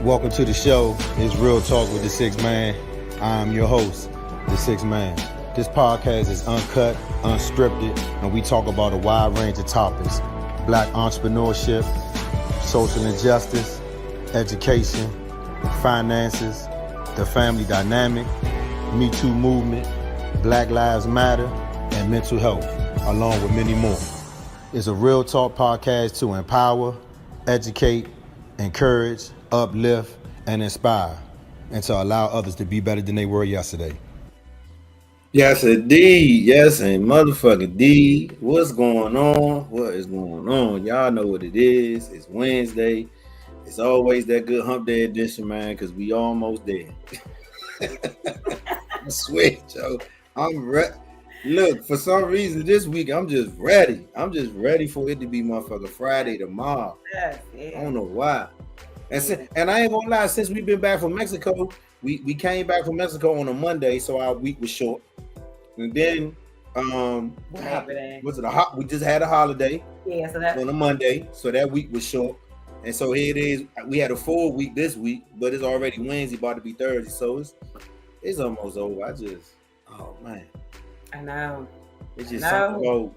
Welcome to the show. It's Real Talk with the Six Man. I'm your host, the Six Man. This podcast is uncut, unscripted, and we talk about a wide range of topics. Black entrepreneurship, social injustice, education, finances, the family dynamic, Me Too movement, Black Lives Matter, and mental health, along with many more. It's a Real Talk podcast to empower, educate, encourage, uplift, and inspire, and to allow others to be better than they were yesterday. Yes, indeed. Yes, and motherfucking D. What's going on? What is going on? Y'all know what it is. It's Wednesday. It's always that good hump day edition, man, because we almost there. I swear, Joe. I'm ready. Look, for some reason this week, I'm just ready. I'm just ready for it to be motherfucking Friday tomorrow. I don't know why. And I ain't gonna lie, since we've been back from Mexico, we came back from Mexico on a Monday, so our week was short. And then what happened? Was it we just had a holiday on a Monday, so that week was short. And so here it is. We had a full week this week, but it's already Wednesday, about to be Thursday, so it's almost over. Oh man. I know. It's just something about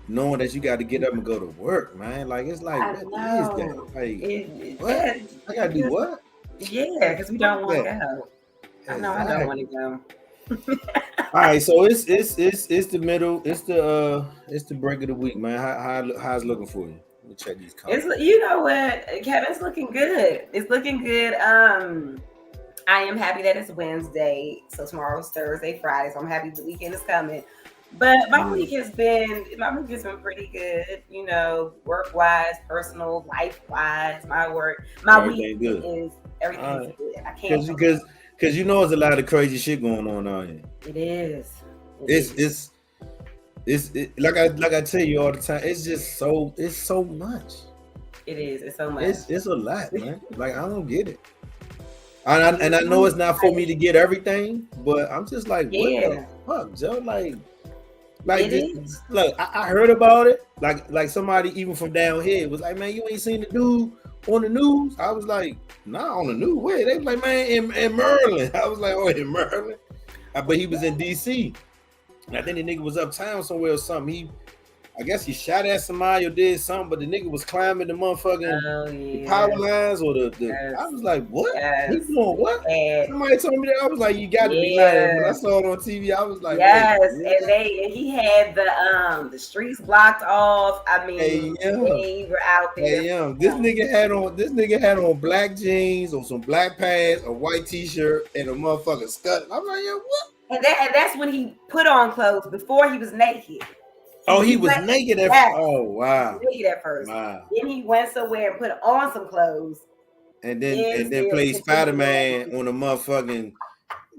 knowing that you got to get up and go to work, man. Like, it's like, what is that? Like, what? I got to do what? Yeah, because we don't want to go. I know I don't want to go. All right, so it's the middle, it's the break of the week, man. How's it looking for you? Let me check these comments. You know what, Kevin, it's looking good. It's looking good. I am happy that it's Wednesday, so tomorrow's Thursday, Friday, so I'm happy the weekend is coming. But my week has been pretty good, you know, work-wise, personal, life-wise, my week good. Is everything's good. I can't because you know there's a lot of crazy shit going on out here. It is. It's like I tell you all the time, it's so much. It is, it's so much. It's a lot, man. Like, I don't get it. And I know it's not for me to get everything, but I'm just like, what the fuck, Joe? Look, I heard about it. Like somebody even from down here was like, man, you ain't seen the dude on the news? I was like, nah, on the news. Where? They was like, man, in Maryland. I was like, oh, in Maryland? But he was in DC. And I think the nigga was uptown somewhere or something. I guess he shot at somebody or did something, but the nigga was climbing the motherfucking the power lines or the I was like, what? He's doing what? Somebody told me that. I was like, you got to be lying. When I saw it on TV, I was like, and he had the streets blocked off. I mean, they were out there. This nigga had on black jeans or some black pants, a white t-shirt, and a motherfucking scut. I'm like, what? And that's when he put on clothes. Before he was naked. Oh, he was naked at first. Oh, wow. Naked at first. Wow. Then he went somewhere and put on some clothes. And then played Spider-Man on a motherfucking.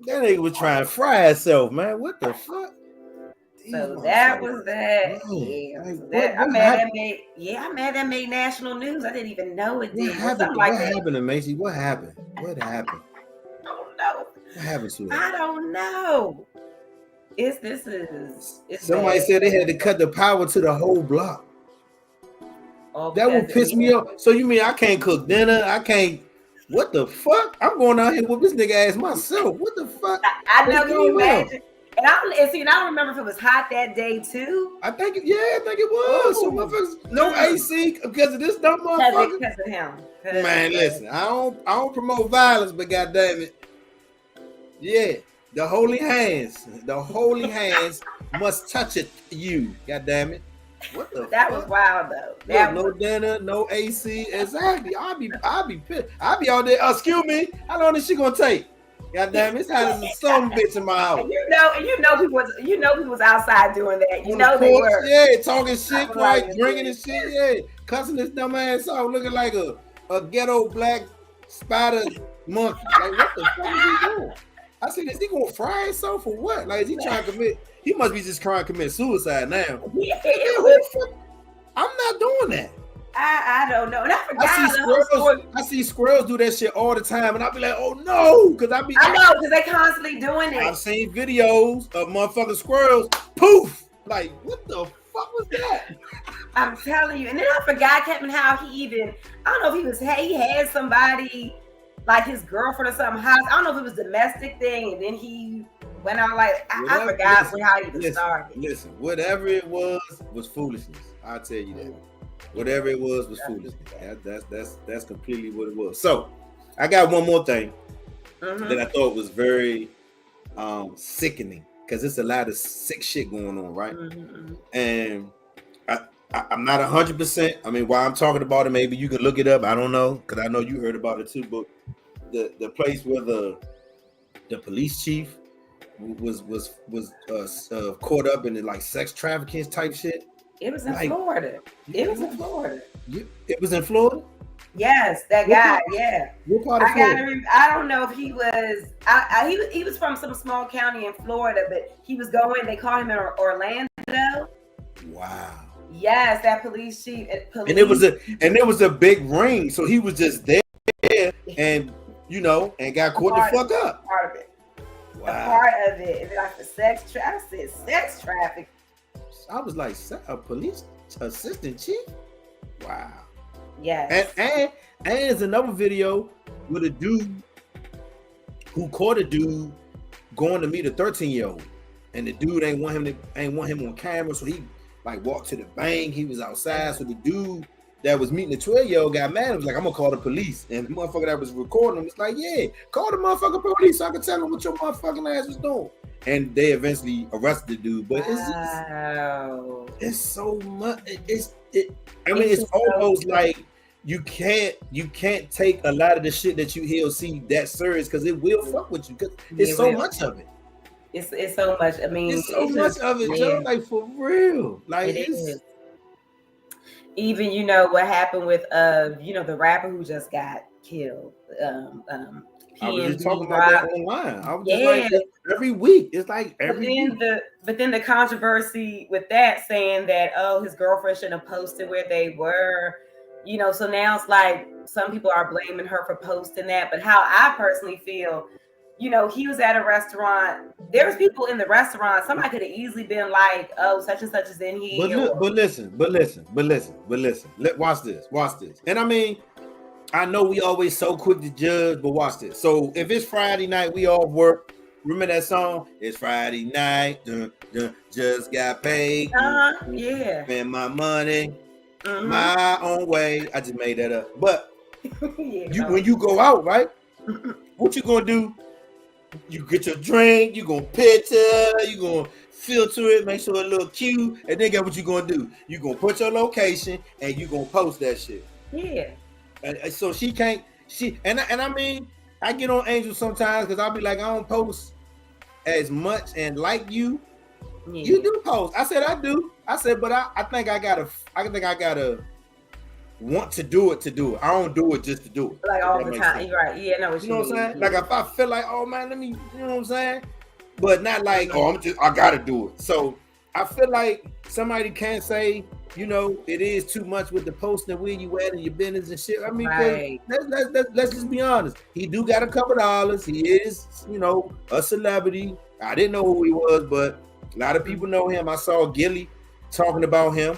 That nigga was trying to fry himself, man. What the fuck? So that was that. I'm mad that made national news. I didn't even know it did. What happened to Macy? What happened? I don't know. What happened to it? I don't know. Somebody said they had to cut the power to the whole block. That would piss me off. So you mean I can't cook dinner? I can't. What the fuck? I'm going out here with this nigga ass myself. What the fuck? I know. Can you imagine? And I remember if it was hot that day too. I think it was. So motherfuckers, no AC because of this dumb motherfucker. Because of him. Man, listen, I don't promote violence, but goddamn it, yeah. The holy hands must touch it. You, goddamn it! What the? That was wild though. No dinner, no AC. Exactly. I'll be pissed. I'll be out there. Excuse me. How long is she gonna take? Goddamn, it's hot as some bitch in my house. And you know people was outside doing that. You know they were. Yeah, talking shit, right? Drinking and shit. Yeah, cussing this dumb ass out, looking like a ghetto black spider monkey. Like, what the fuck is he doing? I said, is he gonna fry himself or what? Like, is he trying to commit? He must be just trying to commit suicide now. Yeah, I'm not doing that. I don't know. And I forgot. I see squirrels do that shit all the time, and I'll be like, oh no, because I know because they constantly doing it. I've seen videos of motherfucking squirrels. Poof! Like, what the fuck was that? I'm telling you. And then I forgot, Kevin, how he even. I don't know if he had somebody like his girlfriend or something. I don't know if it was a domestic thing, and then he went out like I forgot how he even started. Listen, whatever it was foolishness. I'll tell you that. Whatever it was foolishness. That's completely what it was. So I got one more thing that I thought was very sickening, because it's a lot of sick shit going on, right? And I'm not 100%. I mean, while I'm talking about it, maybe you can look it up. I don't know, because I know you heard about it too. But the place where the police chief was caught up in the like sex trafficking type shit. It was in Florida. It was in Florida. It was in Florida? Yes, that guy. Yeah. What part of Florida? I don't know if he was. He was from some small county in Florida, but he was going. They called him in Orlando. Wow. Yes, that police chief. And it was a big ring, so he was just there, and and got caught the fuck up. Part of it. Wow. A part of it. And like the sex traffic. I was like, a police assistant chief? Wow. Yes. And there's another video with a dude who caught a dude going to meet a 13-year-old, and the dude ain't want him on camera, so he like walked to the bank. He was outside, so the dude that was meeting the 12-year-old got mad and was like, I'm gonna call the police. And the motherfucker that was recording him was like, yeah, call the motherfucking police so I can tell them what your motherfucking ass was doing. And they eventually arrested the dude. But it's so much. It's almost like you can't take a lot of the shit that you hear or see that serious, because it will fuck with you, because it's so much of it. It's so much. I mean, it's so much of it, Joe. Like, for real. Like, it is. Even what happened with the rapper who just got killed. I was just talking about that online. I was just like, every week. It's like every week. But then the controversy with that, saying that his girlfriend shouldn't have posted where they were. So now it's like some people are blaming her for posting that. But how I personally feel, he was at a restaurant. There's people in the restaurant. Somebody could have easily been like, "Oh, such and such is in here." But listen. Watch this. And I mean, I know we always so quick to judge, but watch this. So if it's Friday night, we all work. Remember that song? It's Friday night. Just got paid. Yeah. Spend my money my own way. I just made that up. But when you go out, right? What you gonna do? You get your drink, you gonna picture, you gonna filter it, make sure it look cute, and then get what you gonna do. You gonna put your location and you gonna post that shit. Yeah. And so I mean, I get on Angel sometimes because I'll be like, I don't post as much, and like you do post. I said I do. I said, but I think I gotta want to do it. I don't do it just to do it. Like all the time. You're right. Yeah, no, you know what I'm saying? Like if I feel like, oh man, let me, you know what I'm saying? But not like, I gotta do it. So I feel like somebody can't say, it is too much with the posting where you at and your business and shit. I mean, let's just be honest. He do got a couple dollars. He is, a celebrity. I didn't know who he was, but a lot of people know him. I saw Gilly talking about him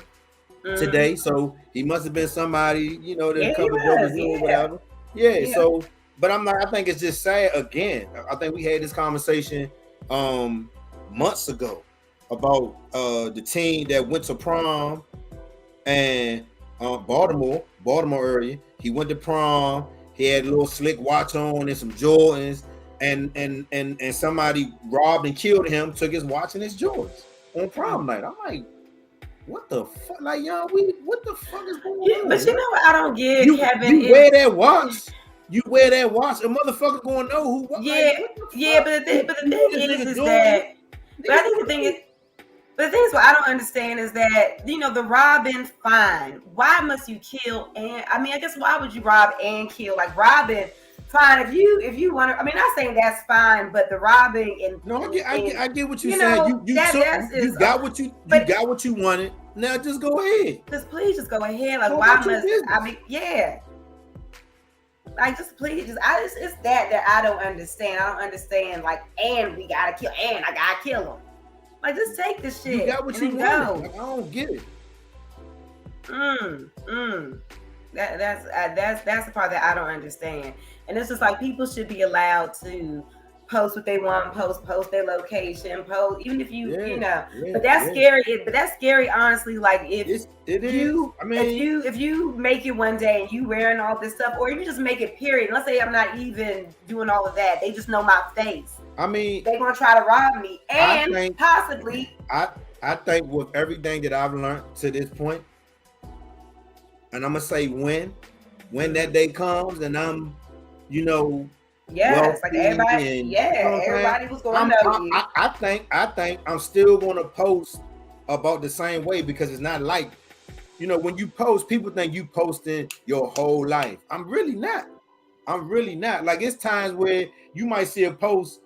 today, so he must have been somebody, that covered or whatever. Yeah. So, but I think it's just sad. Again, I think we had this conversation months ago about the team that went to prom and Baltimore area. He went to prom. He had a little slick watch on and some Jordans, and somebody robbed and killed him. Took his watch and his Jordans on prom night. I'm like, what the fuck? Like, y'all, what the fuck is going on? But what I don't get, Kevin. You wear that watch. A motherfucker gonna know who. But the thing is that. But I think the thing is what I don't understand is that the robbing, fine. Why must you kill? And I mean, I guess why would you rob and kill? Like robbing, fine. If you want to, I mean, not saying that's fine, but the robbing and I get what you're saying. You got what you wanted. Now just go ahead. Please just go ahead. Like why must I mean? Yeah. Like it's that I don't understand. I don't understand. Like, and we gotta kill, and I gotta kill him. Like, just take this shit. You got what you want. Like, I don't get it. That's the part that I don't understand. And it's just like people should be allowed to post what they want, post their location, post even if you know. But that's scary. But that's scary, honestly. Like if if you make it one day and you wearing all this stuff, or you just make it period. Let's say I'm not even doing all of that. They just know my face. I mean, they're gonna try to rob me, and possibly. I think with everything that I've learned to this point, and I'm gonna say when that day comes, and I'm, yes, like everybody, and, everybody was going to know you. I think I'm still gonna post about the same way, because it's not like, when you post, people think you posting your whole life. I'm really not. Like, it's times where you might see a post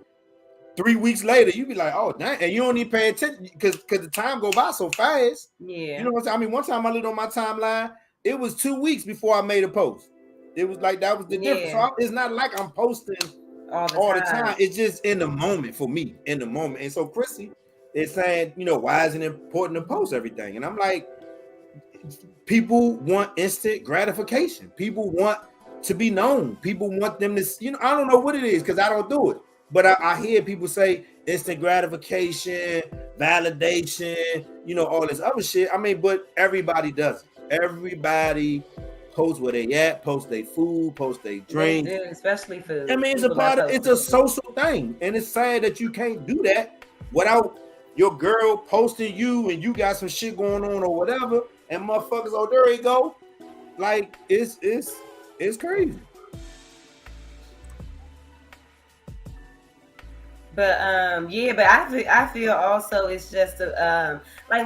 3 weeks later, you be like, oh, dang, and you don't even pay attention because the time go by so fast. Yeah. You know what I'm saying? I mean, one time I looked on my timeline, it was 2 weeks before I made a post. It was like, that was the difference. So it's not like I'm posting all the time. It's just in the moment for me, in the moment. And so Chrissy is saying, why is it important to post everything? And I'm like, people want instant gratification. People want to be known. People want them to, I don't know what it is because I don't do it. But I hear people say instant gratification, validation, all this other shit. I mean, but everybody does it. Everybody posts where they at, post their food, post their drink. Especially food. I mean, it's a social thing. And it's sad that you can't do that without your girl posting you and you got some shit going on or whatever. And motherfuckers, oh, there you go. Like, it's crazy. But I feel also it's just but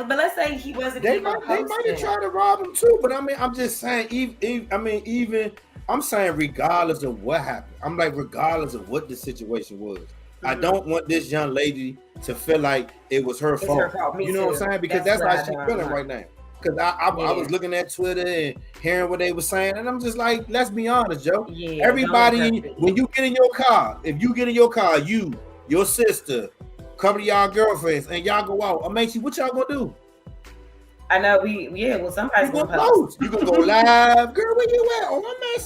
let's say he wasn't they might have tried to rob him too. But I mean, I'm just saying, even I'm saying regardless of what happened, I'm like, regardless of what the situation was, I don't want this young lady to feel like it was her fault. Her fault. You know what I'm saying? Because that's how she's feeling right now. Because I was looking at Twitter and hearing what they were saying, and I'm just like, let's be honest, Joe. Yeah, everybody, when you get in your car, if you get in your car, your sister, a couple of y'all girlfriends, and y'all go out, Amechi, what y'all gonna do? I know well, somebody's gonna post. You gonna go live, girl, where you at? Oh, my man,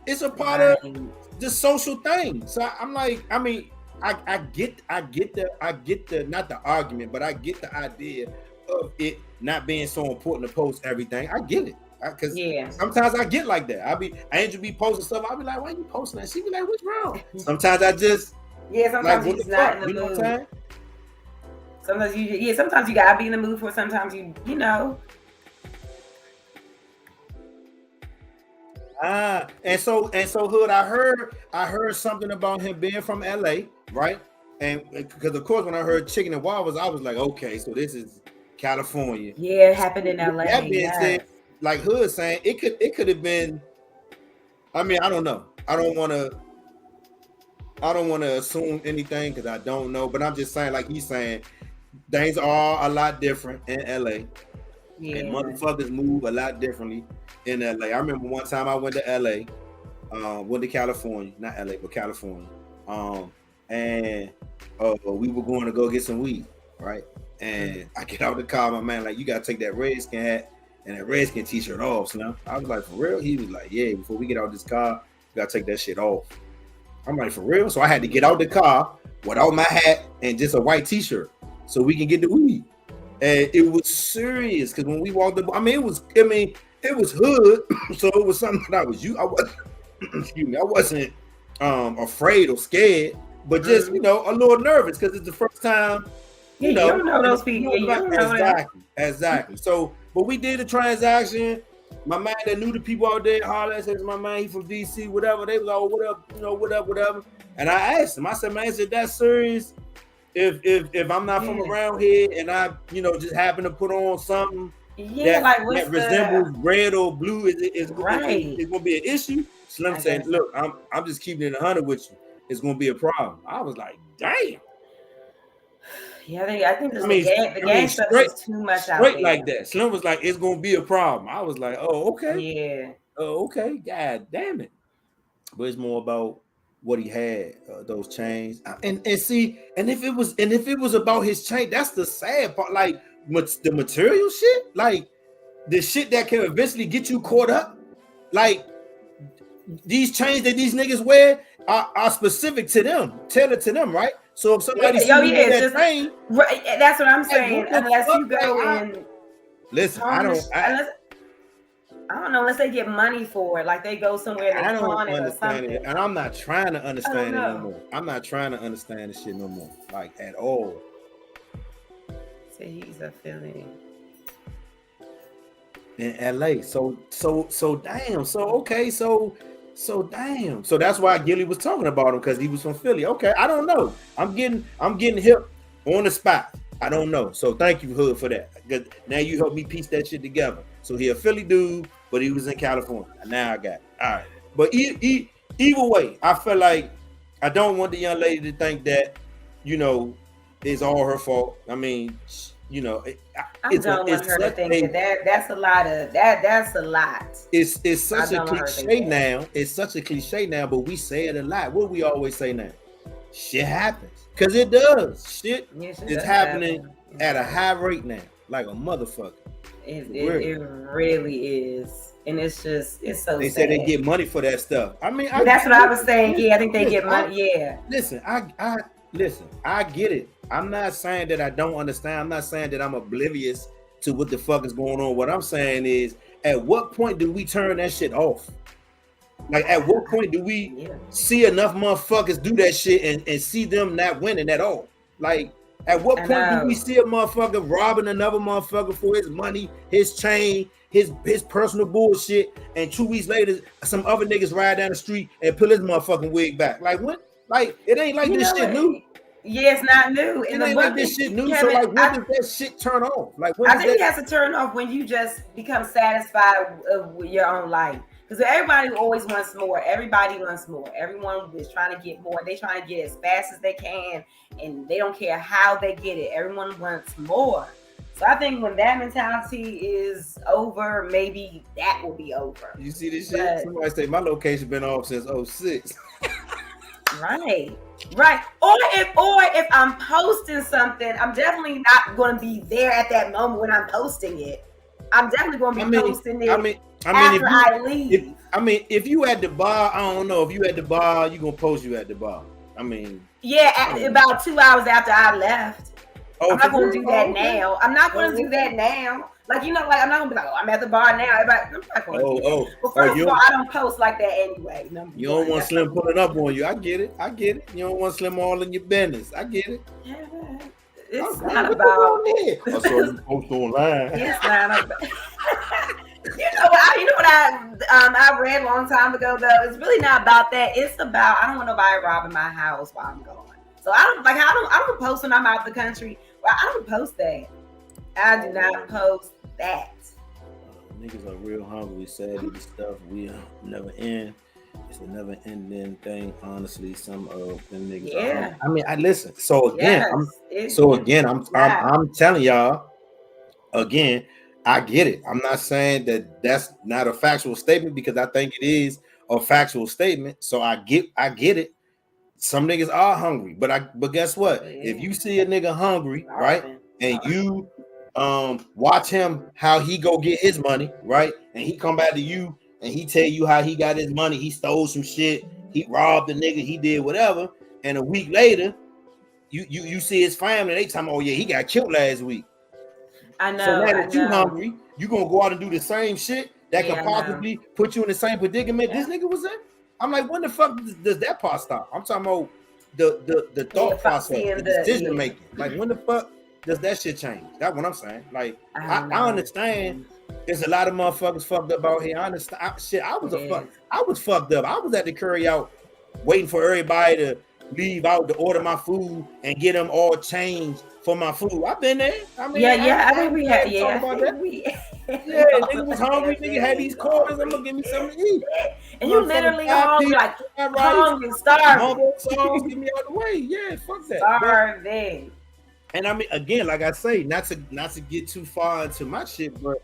it's a part of the social thing. So I'm like, I mean, I get the not the argument, but I get the idea of it not being so important to post everything. I get it. Because sometimes I get like that. Angel be posting stuff. I'll be like, why you posting that? She be like, what's wrong? Sometimes I just sometimes like, he's not in the mood. Know what I'm saying? Sometimes you gotta be in the mood for it. Sometimes you know. And so Hood, I heard something about him being from LA, right? And because of course when I heard Chicken and Waffles, I was like, okay, so this is California. Yeah, it happened in LA. That being said, like Hood saying, it could have been. I mean, I don't know. I don't want to assume anything because I don't know. But I'm just saying, like he's saying, things are a lot different in LA. Yeah. And motherfuckers move a lot differently in LA. I remember one time I went to LA, went to California, not LA, but California. And we were going to go get some weed, right? And I get out of the car, my man, like, you gotta take that Redskin hat and that Redskin t-shirt off, Slim. I was like, for real? He was like, yeah, before we get out of this car, you gotta take that shit off. I'm like, for real? So I had to get out the car without my hat and just a white t-shirt so we can get the weed. And it was serious because when we walked up, it was hood, so it was something that I wasn't afraid or scared, but just a little nervous because it's the first time. You don't know those people. Exactly. So, but we did a transaction. My man that knew the people out there, holler says, my man, he from DC, whatever. They was like, oh, what up, whatever. And I asked him, I said, man, is it that serious? If I'm not from around here and I, just happen to put on something that resembles red or blue, it's gonna be an issue. Slim said, look, I'm just keeping it 100 with you. It's gonna be a problem. I was like, damn. Yeah, I think the gang stuff is too much out there. Like that. Slim was like, it's gonna be a problem. I was like, oh, okay. Yeah. Oh, okay. God damn it. But it's more about what he had, those chains. And if it was about his chain, that's the sad part. Like the material shit, like the shit that can eventually get you caught up. Like these chains that these niggas wear are specific to them, tailored to them, right? So if somebody sees that chain, right, that's what I'm saying. Like, unless you go and listen, I don't know, unless they get money for it, like they go somewhere and they pawn it or something. It, and I'm not trying to understand it no more. I'm not trying to understand this shit no more, like at all. So he's a Philly in LA. So damn. So okay. So damn. So that's why Gilly was talking about him, because he was from Philly. Okay, I don't know. I'm getting hip on the spot. I don't know. So thank you, Hood, for that. Because now you helped me piece that shit together. So he a Philly dude, but he was in California. Now I got it. All right. But either way, I feel like I don't want the young lady to think that, you know, it's all her fault. I mean, you know, I don't want her to think that's a lot of that. That's a lot. It's such a cliche now. It's such a cliche now, but we say it a lot. What we always say now? Shit happens. Because it does. Shit is happening at a high rate now, like a motherfucker. It really is. And it's just, it's so They sad. say they get money for that stuff. I mean, that's what I was saying. Yeah, I think they get money. Yeah. Listen, I get it. I'm not saying that I don't understand. I'm not saying that I'm oblivious to what the fuck is going on. What I'm saying is, at what point do we turn that shit off? Like, at what point do we see enough motherfuckers do that shit and see them not winning at all? Like, at what point do we see a motherfucker robbing another motherfucker for his money, his chain, his personal bullshit, and 2 weeks later, some other niggas ride down the street and pull his motherfucking wig back? Like, what? Like, it ain't like this shit new. Yeah, it's not new. It ain't like this shit new. Kevin, so, like, when does that shit turn off? Like, I think it has to turn off when you just become satisfied with your own life. Because everybody always wants more. Everybody wants more. Everyone is trying to get more. They trying to get as fast as they can, and they don't care how they get it. Everyone wants more. So I think when that mentality is over, maybe that will be over. You see this shit? Somebody say my location been off since 06. Right. Or if I'm posting something, I'm definitely not going to be there at that moment when I'm posting it. I'm definitely going to be posting it. After I leave. If you at the bar, I don't know. If you at the bar, you gonna post you at the bar. I mean, about 2 hours after I left. I'm not gonna do that now. I'm not gonna do that now. Like, you know, like I'm not gonna be like, oh, I'm at the bar now. I'm not gonna do that. Well, first of all, I don't post like that anyway. You don't want Slim pulling up on you. I get it. You don't want Slim all in your business. I get it. Yeah, it's not about it. I saw you post online. It's not about. You know what I read a long time ago though. It's really not about that. It's about, I don't want nobody robbing my house while I'm gone. So I don't post when I'm out the country. Well, I don't post that. I do not post that. Niggas are real hungry, sad this stuff. We never end. It's a never ending thing. Honestly, some of them niggas. Yeah. I mean, I listen. So again, I'm telling y'all again. I get it. I'm not saying that that's not a factual statement, because I think it is a factual statement. So I get it. Some niggas are hungry, but guess what? If you see a nigga hungry, right, and you watch him how he go get his money, right, and he come back to you and he tell you how he got his money, he stole some shit, he robbed the nigga, he did whatever, and a week later, you see his family, they tell him, oh yeah, he got killed last week. I know. So now that you hungry, you gonna go out and do the same shit that can possibly put you in the same predicament this nigga was in. I'm like, when the fuck does that part stop? I'm talking about the thought process, the decision making. Like, when the fuck does that shit change? That's what I'm saying. Like, I understand. There's a lot of motherfuckers fucked up out here. I understand. I was fucked up. I was at the curry out waiting for everybody to leave out to order my food and get them all changed for my food. I've been there. I mean, I think we had. Nigga was hungry. Nigga had these quarters. I'm gonna give me something to eat. And you literally hungry, like hungry, starving. Get me out of the way. Yeah, fuck that. Starving. And I mean, again, like I say, not to get too far into my shit, but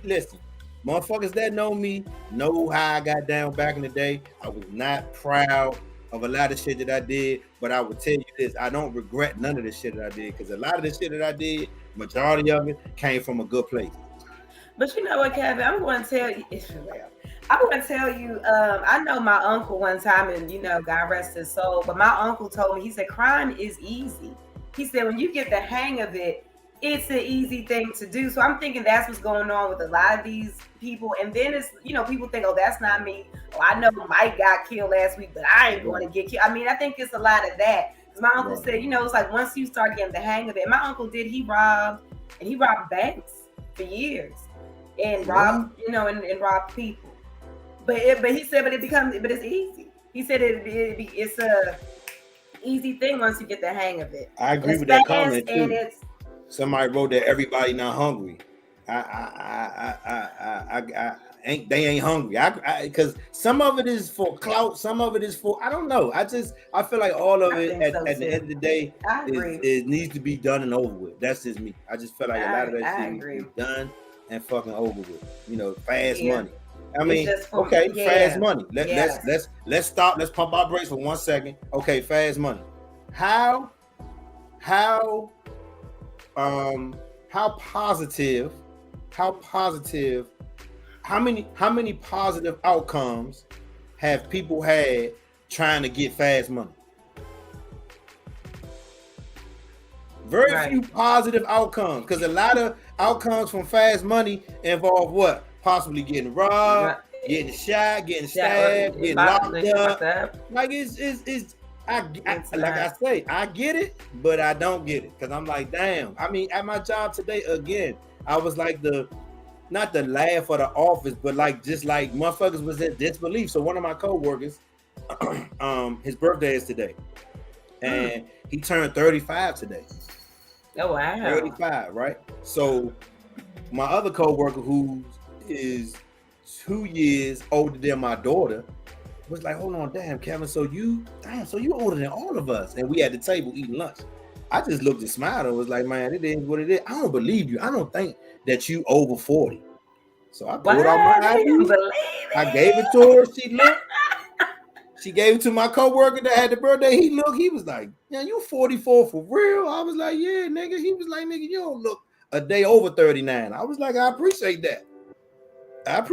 listen, motherfuckers that know me know how I got down back in the day. I was not proud of a lot of shit that I did, but I would tell you this: I don't regret none of the shit that I did, because a lot of the shit that I did, majority of it, came from a good place. But you know what, Kevin? I'm going to tell you. I want to tell you, I know my uncle one time, and God rest his soul, but my uncle told me, he said, crime is easy. He said, when you get the hang of it, it's an easy thing to do. So I'm thinking that's what's going on with a lot of these people. And then it's, people think, oh, that's not me. Oh, I know Mike got killed last week, but I ain't going to get killed. I mean, I think it's a lot of that. Because my uncle said, it's like once you start getting the hang of it. My uncle he robbed banks for years and robbed, and robbed people. But he said, but it's easy. He said it's a easy thing once you get the hang of it. I agree with that comment too. Somebody wrote that everybody not hungry. They ain't hungry. Because some of it is for clout, some of it is for I don't know. I feel like all of it at the end of the day it needs to be done and over with. That's just me. I just feel like a lot of that shit needs to be done and fucking over with. Fast money. I mean, fast money. Let's stop. Let's pump our brakes for 1 second. Okay, fast money. How positive? How many positive outcomes have people had trying to get fast money? Very few positive outcomes, because a lot of outcomes from fast money involve what? Possibly getting robbed, getting shot, getting stabbed, getting locked up. Like I say, I get it, but I don't get it, because I'm like, damn. I mean, at my job today, again, I was like not the laugh of the office, but just like motherfuckers was in disbelief. So one of my coworkers, his birthday is today, and he turned 35 today. Oh wow, 35, right? So my other coworker, who is 2 years older than my daughter, was like, hold on, damn, Kevin, so you older than all of us. And we at the table eating lunch. I just looked and smiled and was like, man, it is what it is. I don't believe you. I don't think that you over 40. So I pulled out my ID. I gave it to her. She looked. She gave it to my coworker that had the birthday. He looked. He was like, yeah, you 44 for real? I was like, yeah, nigga. He was like, nigga, you don't look a day over 39. I was like, I appreciate that. That.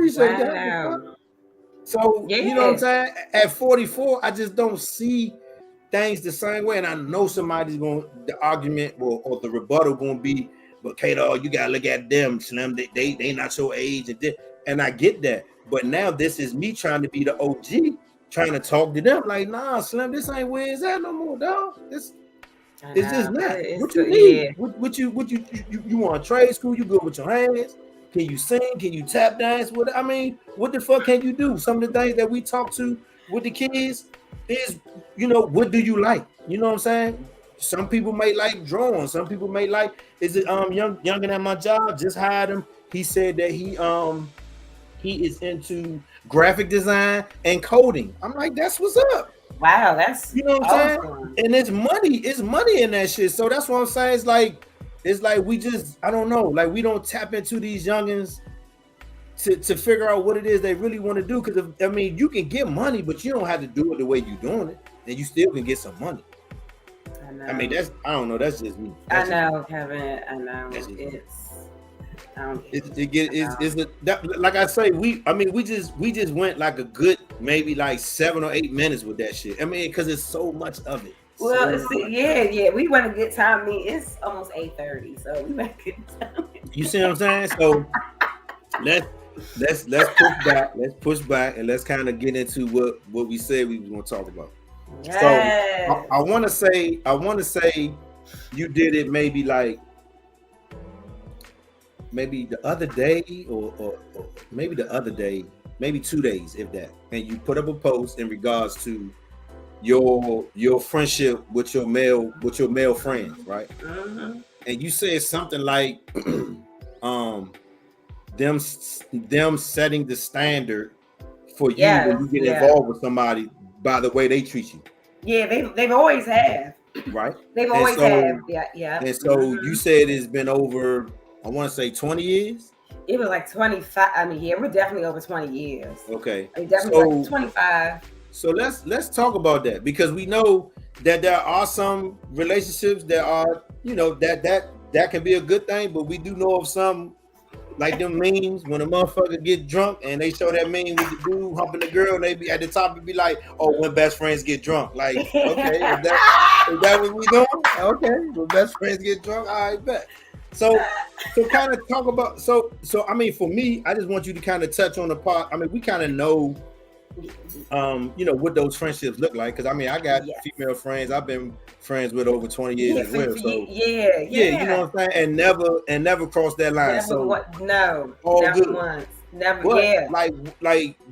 So, you know what I'm saying? At 44, I just don't see things the same way. And I know somebody's the argument or the rebuttal going to be, but Kato, you got to look at them, Slim. They not your age. And I get that. But now this is me trying to be the OG, trying to talk to them. Like, nah, Slim, this ain't where it's at no more, dog. It's just not. What you need? What you want trade school? You good with your hands? Can you sing? Can you tap dance? What the fuck can you do? Some of the things that we talk to with the kids is, what do you like? You know what I'm saying? Some people may like drawing. Some people may like, youngin at my job, just hired him. He said that he is into graphic design and coding. I'm like, that's what's up. Wow, that's what I'm saying? And it's money in that shit. So that's what I'm saying. It's like we just, I don't know, like we don't tap into these youngins to figure out what it is they really want to do. Because you can get money, but you don't have to do it the way you're doing it, and you still can get some money. I know. I don't know. That's just me. I know, Kevin. I know. Like I say, we just went like a good maybe like 7 or 8 minutes with that shit. Because it's so much of it. Well, we want a good time. It's almost 8:30, so we want a good time. You see what I'm saying? So let's push back. Let's push back, and let's kind of get into what we said we were going to talk about. Yes. So I want to say you did it maybe the other day or maybe the other day, maybe 2 days, if that, and you put up a post in regards to your friendship with your male friends, right? Mm-hmm. And you said something like them setting the standard for you when you get involved with somebody by the way they treat you. Yeah, they've always have. Right. They've always have. Yeah. And so you said it's been over, I want to say 20 years. It was like 25. We're definitely over 20 years. Okay. Definitely like 25. So let's talk about that, because we know that there are some relationships that are, that can be a good thing, but we do know of some like them memes when a motherfucker get drunk and they show that meme with the dude humping the girl, and they be at the top and be like, "Oh, when best friends get drunk." Like, okay, is that what we doing? Okay, when best friends get drunk, I bet. So kind of talk about so I mean, for me, I just want you to kind of touch on the part. I mean, we kind of know what those friendships look like, because I mean, I got female friends I've been friends with over 20 years as well. So you know what I'm saying, and never crossed that line. Never good. Once. Never, but,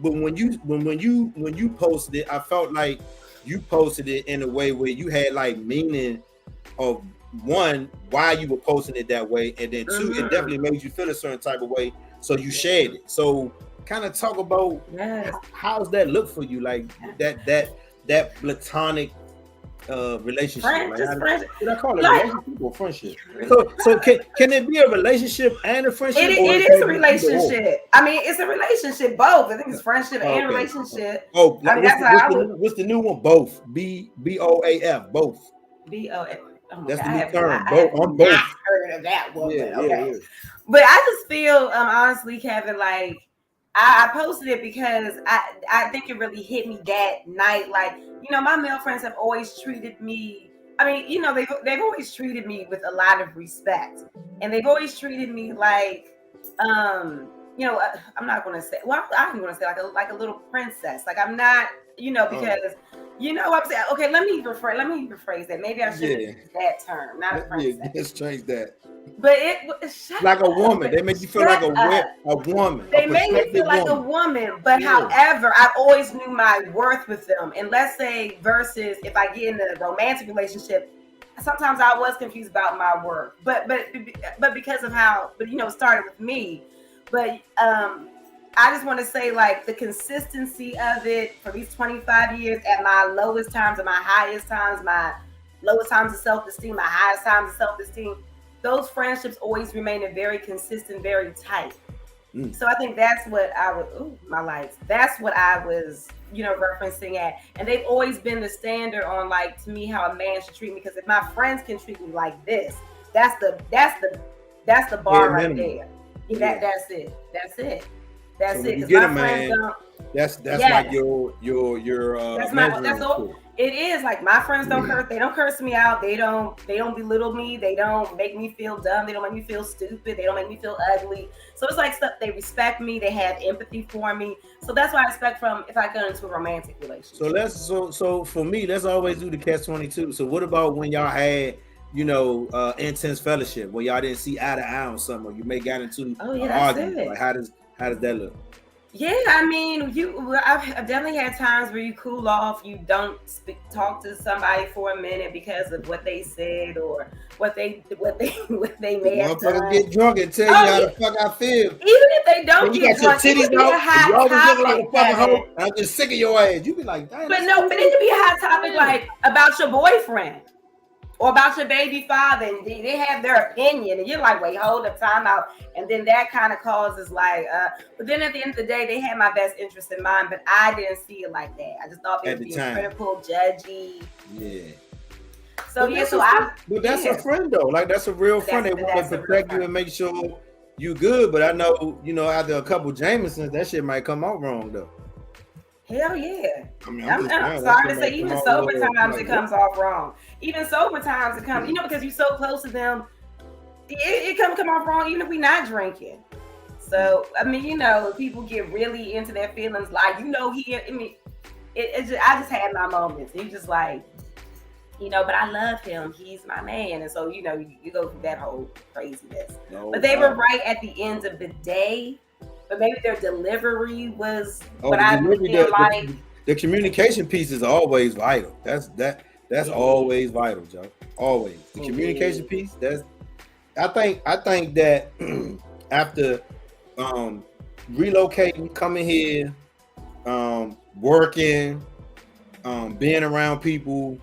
but when you posted it, I felt like you posted it in a way where you had like meaning of, one, why you were posting it that way, and then two, it definitely made you feel a certain type of way, so you shared it. So kind of talk about how's that look for you, like that platonic relationship. Did I call it relationship or friendship? So can it be a relationship and a friendship? It is a relationship. I mean, it's a relationship, both. I think it's friendship and relationship. Oh, I mean, what's the new one? Both. BOAF. Both. BOAF. Oh, that's God, the new term. I'm both. Not heard of that one. Yeah. But I just feel, honestly, Kevin, like I posted it because I think it really hit me that night. Like, my male friends have always treated me. I mean, they've always treated me with a lot of respect, and they've always treated me like, I'm not going to say. Well, I'm going to say like a little princess. Like, I'm not, because. I'm saying, okay, let me rephrase that. Maybe I shouldn't use that term, not a princess. Yeah, let's change that. But it like a woman. They make you feel like a woman. They make me feel like a woman. But however, I always knew my worth with them. And let's say versus if I get in a romantic relationship, sometimes I was confused about my worth. But because of how, it started with me. But I just want to say, like, the consistency of it for these 25 years, at my lowest times and my highest times, my lowest times of self-esteem, my highest times of self-esteem, those friendships always remain very consistent, very tight. So I think that's what that's what I was, referencing at. And they've always been the standard on, like, to me, how a man should treat me. Because if my friends can treat me like this, that's the bar right there. That's it. That's so it. You get a man. That's like your that's all. It is like my friends don't curse. They don't curse me out. They don't belittle me. They don't make me feel dumb. They don't make me feel stupid. They don't make me feel ugly. So it's like stuff. They respect me. They have empathy for me. So that's what I expect from if I go into a romantic relationship. So for me, let's always do the catch-22. So what about when y'all had intense fellowship, where y'all didn't see eye to eye on something, or you may got into an argument? Like how does that look? Yeah, I mean, I've definitely had times where you cool off, you don't talk to somebody for a minute because of what they said or what they may have done. Motherfuckers get drunk and tell you how the fuck I feel. Even if they don't get drunk, it could be a hot topic. Like I'm just sick of your ass. You be like, damn. But it could be a hot topic like about your boyfriend. Or about your baby father, and they have their opinion, and you're like, wait, hold up, time out. And then that kind of causes like, but then at the end of the day, they had my best interest in mind, but I didn't see it like that. I just thought they were being critical, judgy. Yeah. So but that's a friend though. Like that's a real friend. They want to protect you and make sure you good. But I know, after a couple Jamesons, that shit might come out wrong though. Hell yeah. I mean, I'm sorry to say, even sober times it comes off wrong. Even sober times it comes, because you're so close to them, it come off wrong even if we're not drinking. So, I mean, people get really into their feelings, like, I just had my moments. You just like, but I love him. He's my man. And so, you go through that whole craziness. But they were right at the end of the day. But maybe their delivery was what I feel like. The communication piece is always vital. That's always vital, Joe. Always. The communication piece, I think that after relocating, coming here, working, being around people,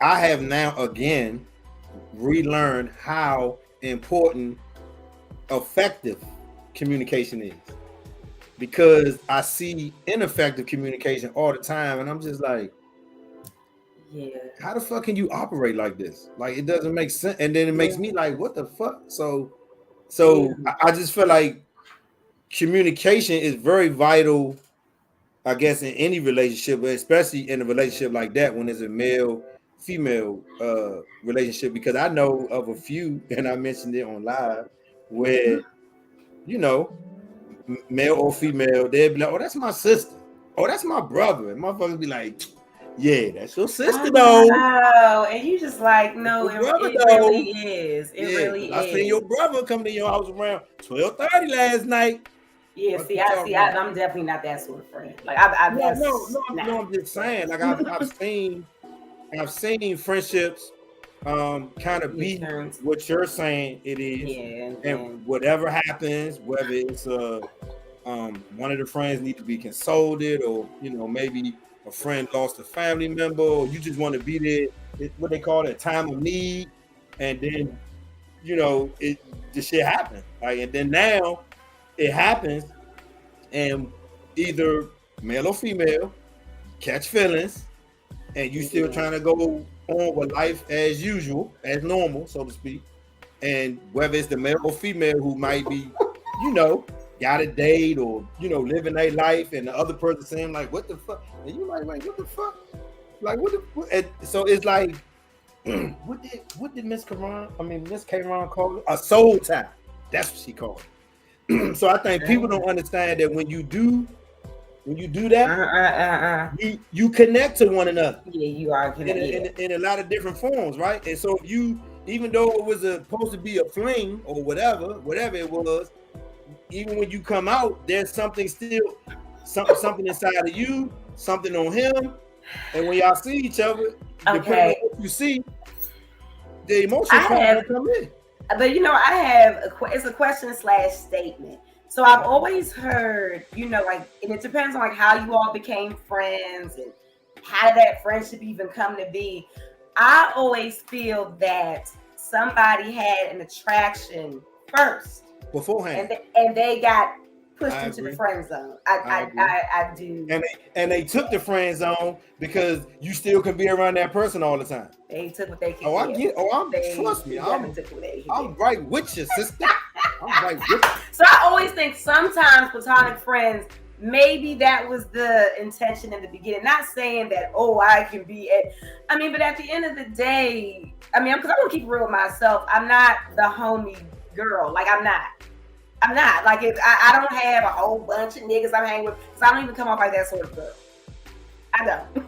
I have now again relearned how important effective communication is, because I see ineffective communication all the time, and I'm just like, how the fuck can you operate like this? Like, it doesn't make sense. And then it makes me like, what the fuck? So So I just feel like communication is very vital, I guess, in any relationship, but especially in a relationship like that when it's a male female relationship, because I know of a few, and I mentioned it on live, where male or female, they'd be like, oh, that's my sister, oh, that's my brother, and motherfuckers be like, yeah, that's your sister though. Oh, and you just like, no, it really is. It really is. I seen your brother come to your house around 12:30 last night. Yeah, I'm definitely not that sort of friend. Like I'm just saying. Like I've seen friendships kind of be what you're saying it is, and whatever happens, whether it's one of the friends need to be consoled, or maybe a friend lost a family member, or you just want to be there, what they call it, time of need, and then the shit happens. Like, and then now it happens, and either male or female catch feelings, and you still trying to go on with life as usual, as normal, so to speak. And whether it's the male or female who might be, got a date or living their life, and the other person saying like, "What the fuck?" and you like, "What the fuck?" Like, and so it's like, what did Miss K-Ron call it? A soul tie. That's what she called it. So I think people don't understand that when you do that, you connect to one another. Yeah, you are connected in a lot of different forms, right? And so if you, even though it was supposed to be a fling or whatever it was, even when you come out, there's something something inside of you, something on him, and when y'all see each other, depending on what you see, the emotions come in. But I have it's a question / statement. So I've always heard, like, and it depends on like how you all became friends and how did that friendship even come to be. I always feel that somebody had an attraction first beforehand, and they got pushed into the friend zone. I do. And they took the friend zone because you still can be around that person all the time. They took what they could. Trust me. I'm right with you, sister. I'm right with you. So I always think sometimes platonic friends, maybe that was the intention in the beginning. Not saying that, I can be but at the end of the day, because I want to keep it real with myself. I'm not the homie girl. Like I'm not. Like, if I don't have a whole bunch of niggas I'm hanging with, because I don't even come off like that sort of girl. I don't.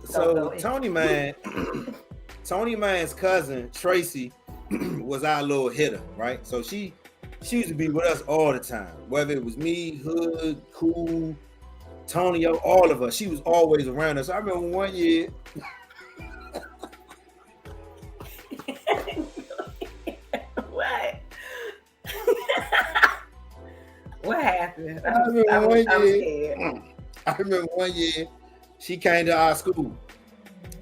So Tony Man's cousin Tracy was our little hitter, right? So she used to be with us all the time, whether it was me, Hood, Cool, Tonyo, all of us. She was always around us. I remember one year. What happened? I remember one year she came to our school.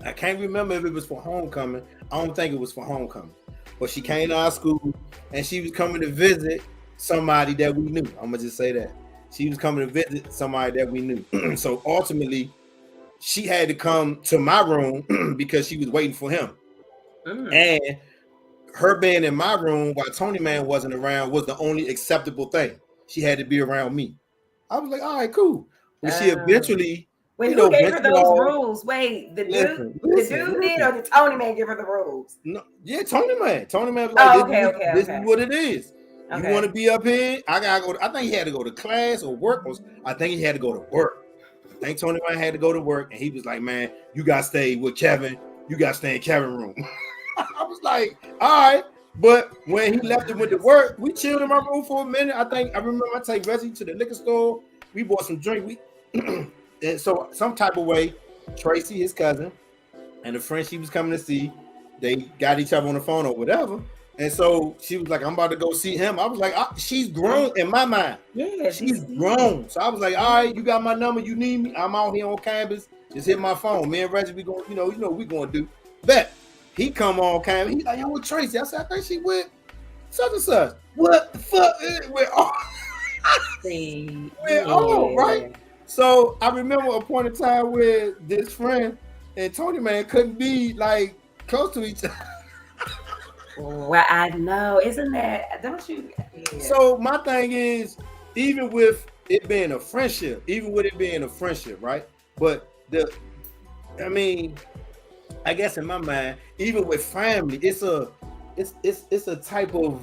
I can't remember if it was for homecoming. I don't think it was for homecoming. But she came to our school and she was coming to visit somebody that we knew. I'm going to just say that. She was coming to visit somebody that we knew. So ultimately, she had to come to my room because she was waiting for him. And her being in my room while Tony Man wasn't around was the only acceptable thing. She had to be around me. I was like, all right, cool. But she eventually... Wait, who gave her those rules? Wait, the dude did, or did Tony Man give her the rules? No, yeah, Tony Man. Tony Man was like, this is what it is. Okay. You want to be up here? I gotta go. I think he had to go to class or work. I think he had to go to work. I think Tony Man had to go to work, and he was like, man, you got to stay with Kevin. You got to stay in Kevin's room. I was like, all right. But when he left and went to work, we chilled in my room for a minute. I remember I take Reggie to the liquor store. We bought some drink. And so some type of way, Tracy, his cousin, and the friend she was coming to see, they got each other on the phone or whatever. And so she was like, I'm about to go see him. I was like, she's grown in my mind. Yeah, she's grown. So I was like, all right, you got my number. You need me. I'm out here on campus. Just hit my phone. Me and Reggie, we going, you know what we going to do. Bet. He come on campus. He's like, yo, with Tracy. I said, I think she with such and such. What the fuck? We're all right. So I remember a point in time where this friend and Tony Man couldn't be like close to each other. Well, I know, isn't that? Don't you? Yeah. So my thing is, even with it being a friendship, right? But I guess in my mind, even with family, it's a type of,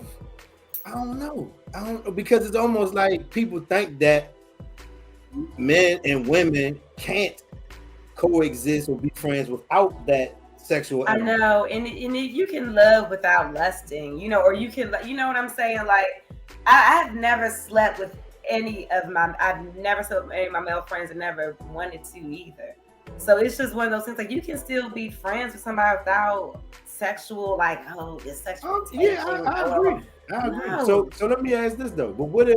I don't know, because it's almost like people think that men and women can't coexist or be friends without that sexual element. I know, and you can love without lusting, or you can, you know what I'm saying? Like, I've never slept with I've never slept with any of my male friends and never wanted to either. So it's just one of those things, like, you can still be friends with somebody without sexual, like, this sexual. Yeah, I agree. No. So let me ask this though. But what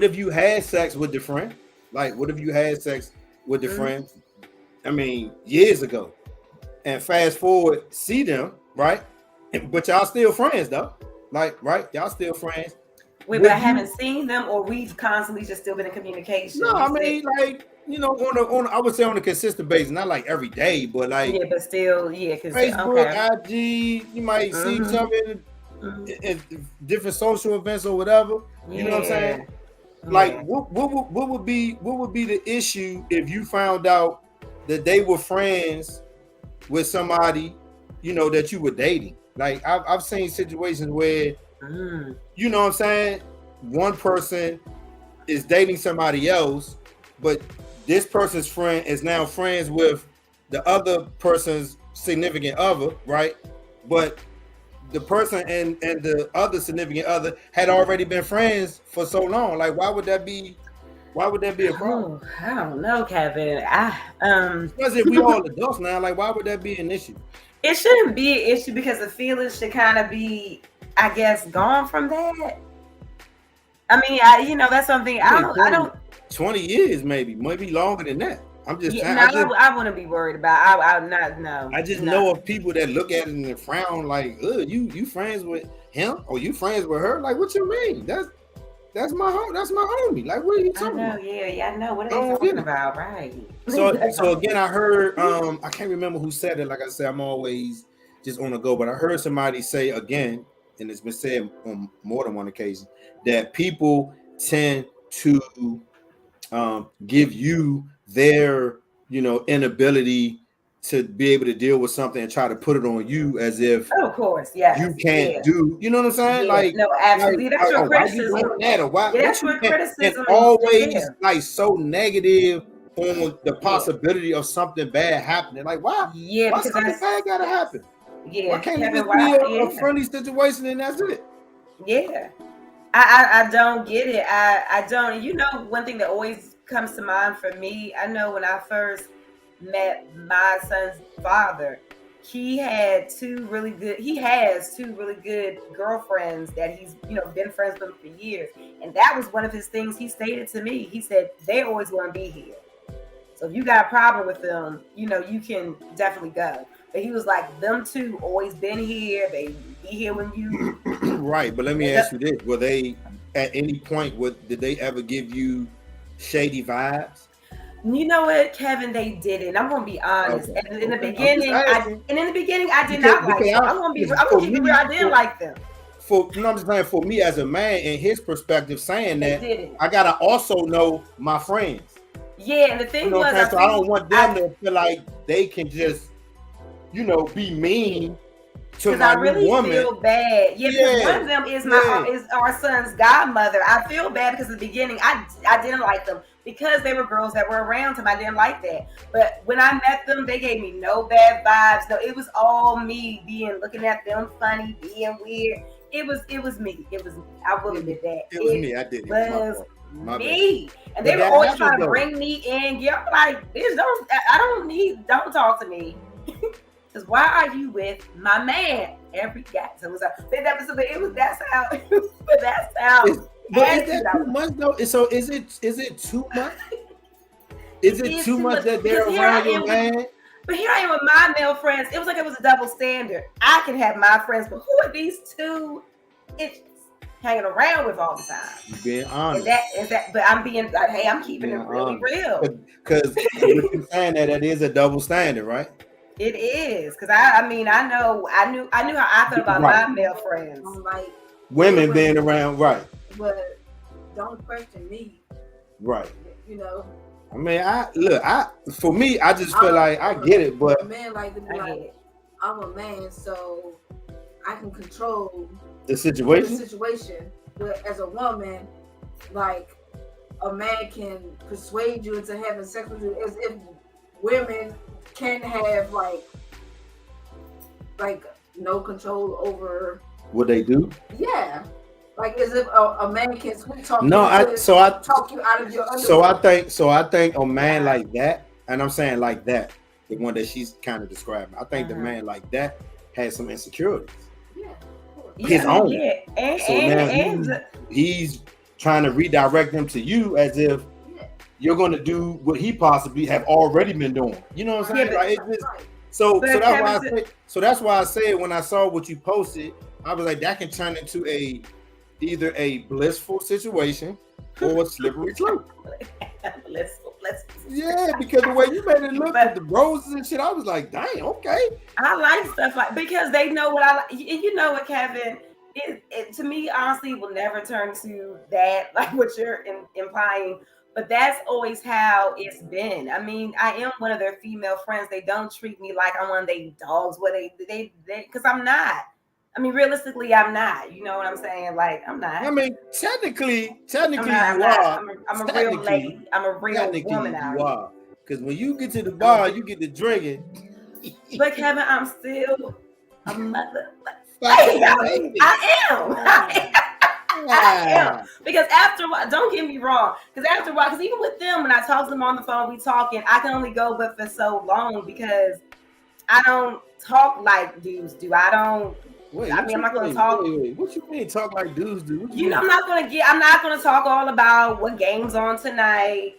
if you had sex with the friend? Like, what if you had sex with the friend? I mean, years ago, and fast forward, see them, right? But y'all still friends though, like, right? Y'all still friends. Wait, but I haven't seen them, or we've constantly just still been in communication. No, I mean, like, on I would say on a consistent basis, not like every day, but like, yeah, but still, yeah, Facebook, IG, you might see something in different social events or whatever. You know what I'm saying? Like, what would be the issue if you found out that they were friends with somebody, that you were dating? Like, I've seen situations where, you know what I'm saying, one person is dating somebody else, but this person's friend is now friends with the other person's significant other, right? But the person and the other significant other had already been friends for so long. Like, why would that be a problem? I don't know, Kevin. Because if we all adults now, like, why would that be an issue? It shouldn't be an issue because the feelings should kind of be, I guess, gone from that. I mean, that's something I don't. 20 years, maybe longer than that. I'm just saying. I wouldn't be worried about. I'm not. No. I just know of people that look at it and frown, like, you friends with him or you friends with her? Like, what you mean? That's my homie. Like, what are you talking about? Yeah, I know. What are they talking about? Right. So again, I heard, I can't remember who said it. Like I said, I'm always just on the go, but I heard somebody say again, and it's been said on more than one occasion, that people tend to give you their, inability to be able to deal with something and try to put it on you as if, of course, yeah, you can't do. You know what I'm saying? Yeah. Like, no, absolutely. That's your criticism. That's your criticism. And always like so negative on the possibility of something bad happening. Like, why? Yeah, why something bad gotta happen? Yeah, why can't it just be a friendly situation and that's it? Yeah. I don't get it. I don't. One thing that always comes to mind for me, I know when I first met my son's father, he has two really good girlfriends that he's been friends with for years, and that was one of his things he stated to me. He said they always want to be here, so if you got a problem with them, you can definitely go. But he was like, them two always been here, they be here when you right. But let me ask you this: were they at any point? Did they ever give you shady vibes? You know what, Kevin? They didn't. I'm gonna be honest. Okay. And in the beginning, I did not like them. I'm gonna keep it real. I didn't like them. I'm just saying, for me as a man, in his perspective, saying that, I gotta also know my friends. Yeah, and the thing was, so I don't want them to feel like they can just, be mean to my new woman. Feel bad. Yeah, because one of them is our son's godmother. I feel bad because in the beginning, I didn't like them because they were girls that were around him. I didn't like that. But when I met them, they gave me no bad vibes. No, it was all me looking at them funny, being weird. It was me. I will admit that. It was me. I did it. Was me. And they were always trying to bring me in. Yeah, I'm like, bitch, don't talk to me. Because why are you with my man every guy? So that's how. But is that too much though? So is it too much? Is it too much that they're around your man? But here I am with my male friends. It was like it was a double standard. I can have my friends, but who are these two itches hanging around with all the time? You're being honest. But I'm being like, hey, I'm keeping it really real. Because you're saying that is a double standard, right? It is because I mean I knew how I felt about my male friends. Like women being around, right? But don't question me, right? You know. I mean, for me, I just feel like I get it, but a man like to be like, I'm a man, so I can control the situation. But as a woman, like a man can persuade you into having sex with you, as if women can have like no control over what they do. Yeah, like as if a man can talk. Talk you out of your underwear. So I think a man like that, and I'm saying like that, the one that she's kind of describing. I think the man like that has some insecurities. Yeah, his own. Yeah, and he's trying to redirect them to you as if you're going to do what he possibly have already been doing. You know what I'm saying? Like, it's just, so that's why I said when I saw what you posted, I was like, that can turn into either a blissful situation or a slippery slope. blissful. Yeah, because the way you made it look with the roses and shit, I was like, dang, okay. I like stuff like because they know what I like. You know what, Kevin? It to me, honestly, will never turn to that, like what you're implying. But that's always how it's been. I mean, I am one of their female friends. They don't treat me like I'm one of their dogs. Where they because I'm not. I mean, realistically, I'm not. You know what I'm saying? Like, I'm not. I mean, technically, you are. I'm a real lady. I'm a real woman out here. Because when you get to the bar, you get to drinking. But Kevin, I'm still a mother. I am. Because after a while, don't get me wrong. Because after a while, because even with them, when I talk to them on the phone, we talking, I can only go with for so long because I don't talk like dudes do. I don't. Wait, I mean, I'm not going to talk. Wait. What you mean talk like dudes do? You know, I'm not going to talk all about what game's on tonight.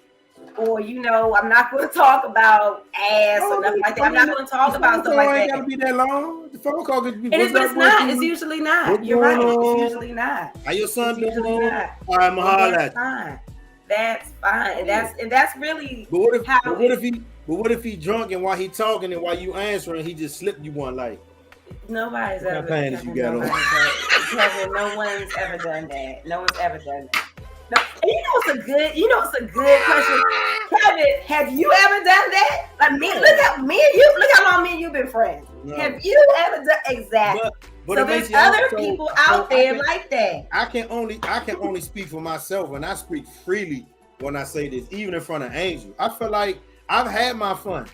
Or, you know, I'm not going to talk about ass or nothing like that. I'm not going to talk about stuff like that. It ain't got to be that long. The phone call could be. But it's not. It's usually not. You're right. It's usually not. How your son doing? All right, I'm that's fine. That's fine. And that's really. But what if he drunk and while he talking and while you answering, he just slipped you one like. Nobody's ever done that. Kevin, no one's ever done that. No one's ever done that. No, and you know it's a good question. Kevin, have you ever done that? Like me, look how long me and you've been friends. No. Have you ever done exactly? But so there's other people out there like that. I can only speak for myself, and I speak freely when I say this, even in front of Angel. I feel like I've had my fun.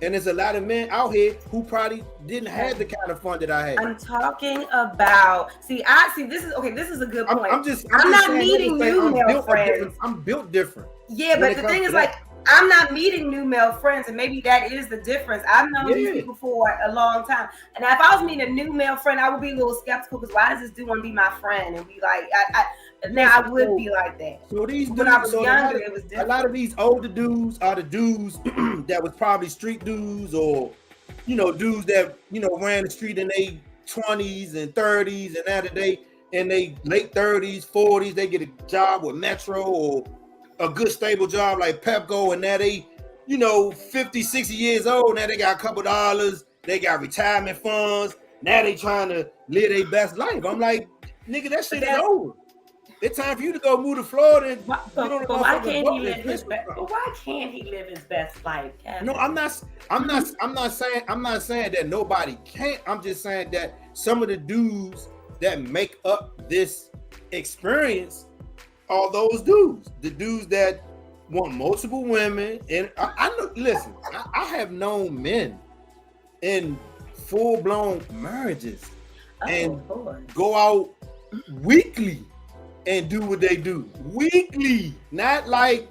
And there's a lot of men out here who probably didn't have the kind of fun that I had. I'm talking about. This is a good point. I'm not meeting new male friends. I'm built different. Yeah, but the thing is, like, I'm not meeting new male friends, and maybe that is the difference. I've known these people for a long time, and if I was meeting a new male friend, I would be a little skeptical because why does this dude want to be my friend? And be like, I would be like that. So these dudes, when I was younger, it was different. A lot of these older dudes are the dudes that was probably street dudes, or dudes that ran the street in their 20s and 30s, and now that they in their late 30s, 40s, they get a job with Metro or a good stable job like Pepco, and now they 50, 60 years old. Now they got a couple dollars, they got retirement funds, now they trying to live their best life. I'm like, nigga, that shit is over. It's time for you to go move to Florida. But why can't he live his best? But why can't he live his best life? No, I'm not saying that nobody can't. I'm just saying that some of the dudes that make up this experience are those dudes. The dudes that want multiple women. And I know. Listen, I have known men in full-blown marriages and go out weekly and do what they do weekly, not like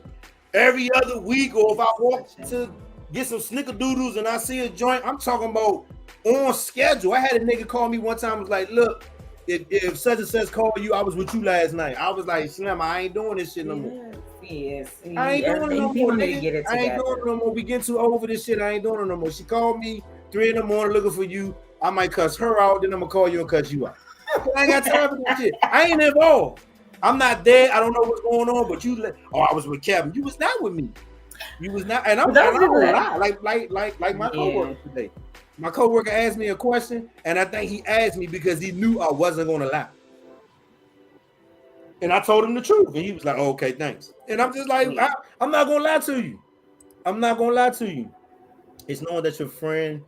every other week, or if I walk to get some snickerdoodles and I see a joint. I'm talking about on schedule. I had a nigga call me one time, was like, look, if such and such called you, I was with you last night. I was like, Slim, I ain't doing this shit no more. Yes, I ain't doing it no more, nigga. I ain't doing it no more. We getting too over this shit. I ain't doing it no more. She called me 3 a.m. looking for you. I might cuss her out, then I'm gonna call you and cuss you out. I ain't got time for that shit. I ain't involved. I'm not there. I don't know what's going on, but I was with Kevin. You was not with me. You was not, and I'm not gonna lie. Like my coworker today. My coworker asked me a question, and I think he asked me because he knew I wasn't gonna lie. And I told him the truth, and he was like, oh, "Okay, thanks." And I'm just like, I'm not gonna lie to you. I'm not gonna lie to you. It's knowing that your friend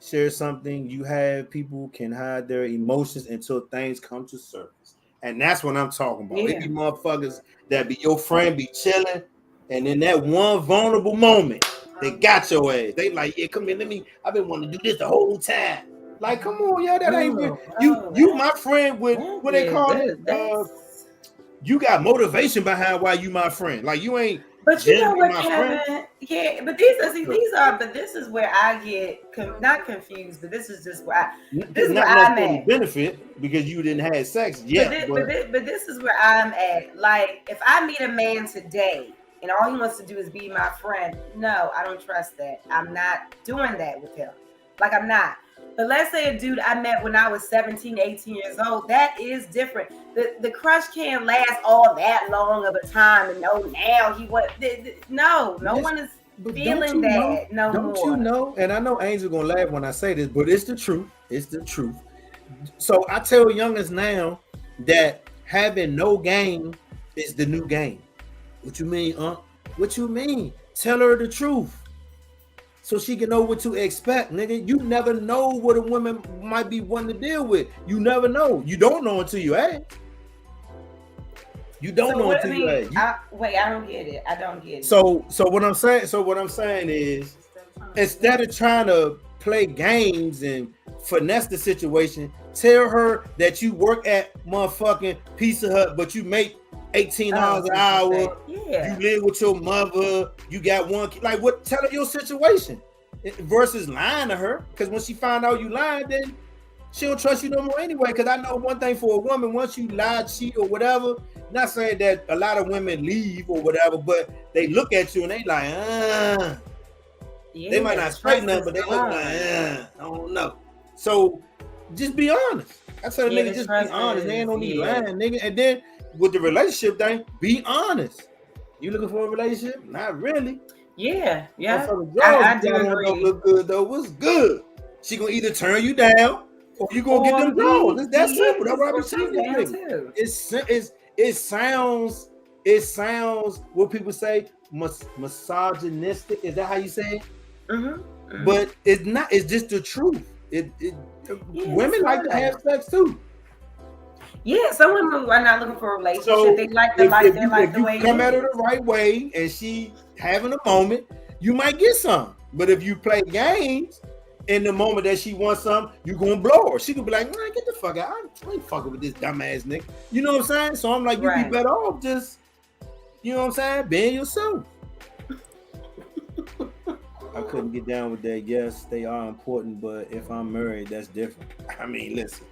shares something. You have people can hide their emotions until things come to surface, and that's what I'm talking about. It be motherfuckers that be your friend, be chilling, and in that one vulnerable moment, they got your ass. They like, yeah, come here, I've been wanting to do this the whole time. Like, come on, yo, that ain't real. You my friend with what they call it. You got motivation behind why you my friend. Like you ain't. But you know what, Kevin? Yeah, but these are. But this is where I get not confused. But this is just where this is where I'm at. Benefit because you didn't have sex yet. But this is where I'm at. Like if I meet a man today and all he wants to do is be my friend, no, I don't trust that. I'm not doing that with him. Like I'm not. But let's say a dude I met when I was 17, 18 years old, that is different. The crush can't last all that long of a time. And now he what? No one is feeling that no more. Don't you know? And I know Angel gonna laugh when I say this, but it's the truth. It's the truth. So I tell youngers now that having no game is the new game. What you mean, What you mean? Tell her the truth. So she can know what to expect, nigga. You never know what a woman might be wanting to deal with. You never know. You don't know until you ask. You don't know until you ask. I don't get it. I don't get it. So what I'm saying is, instead of trying to play games and finesse the situation, tell her that you work at motherfucking Pizza Hut, but you make $18 an hour. You live with your mother. You got one kid. Like what? Tell her your situation versus lying to her. Because when she find out you lied, then she don't trust you no more anyway. Because I know one thing for a woman: once you lie, cheat, or whatever. Not saying that a lot of women leave or whatever, but they look at you and they like, they might not straighten up, but they look like, I don't know. So just be honest. I tell the nigga, just be honest. They ain't no need lying, nigga. And then with the relationship thing, be honest. You looking for a relationship? Not really. Yeah. I do agree. Don't look good though. What's good? She gonna either turn you down or you gonna get them draws. It's that simple. That's what I be saying. It sounds what people say misogynistic. Is that how you say it? Mm-hmm. But it's not. It's just the truth. Women like to have sex too. Yeah, some women are not looking for a relationship. So they like the life. They like the way you come at her the right way, and she having a moment, you might get some. But if you play games in the moment that she wants some, you gonna blow her. She could be like, "Man, get the fuck out! I ain't fucking with this dumbass nigga." You know what I'm saying? So I'm like, you be better off just, you know what I'm saying, being yourself. I couldn't get down with that. Yes, they are important, but if I'm married, that's different. I mean, listen.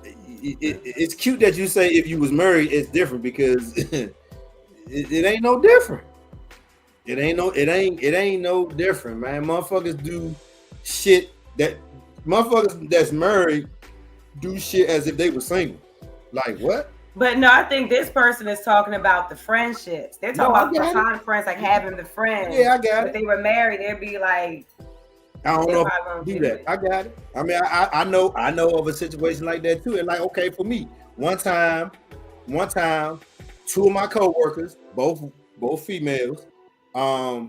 It's cute that you say if you was married, it's different because it ain't no different. It ain't no different, man. Motherfuckers do shit that motherfuckers that's married do shit as if they were single. Like what? But no, I think this person is talking about the friendships. They're talking about the platonic friends, like having the friends. Yeah, I got it. If they were married, they'd be like, I don't know if I do that. I got it. I mean, I know of a situation like that too. And like, okay, for me, one time, two of my coworkers, both females, I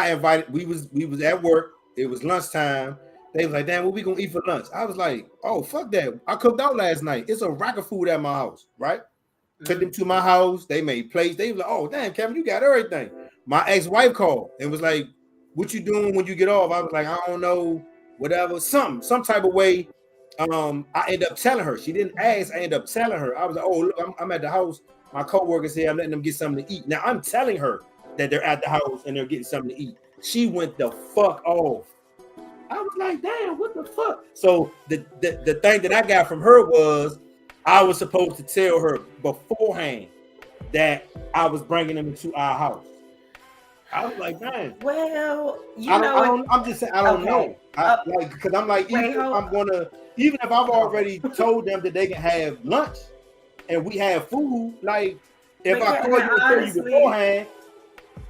invited. We was at work. It was lunchtime. They was like, "Damn, what we gonna eat for lunch?" I was like, "Oh, fuck that! I cooked out last night. It's a rack of food at my house, right?" Mm-hmm. Took them to my house. They made plates. They was like, "Oh, damn, Kevin, you got everything." My ex-wife called and was like, "What you doing when you get off?" I was like, "I don't know, whatever, some type of way." I ended up telling her. She didn't ask. I ended up telling her. I was like, "Oh, look, I'm at the house. My coworkers here. I'm letting them get something to eat." Now I'm telling her that they're at the house and they're getting something to eat. She went the fuck off. I was like, "Damn, what the fuck?" So the thing that I got from her was I was supposed to tell her beforehand that I was bringing them into our house. I was like, "Man." Well, I'm just saying I don't know. Like, because I'm like, even if I've already told them that they can have lunch and we have food, like if I call you and tell you beforehand,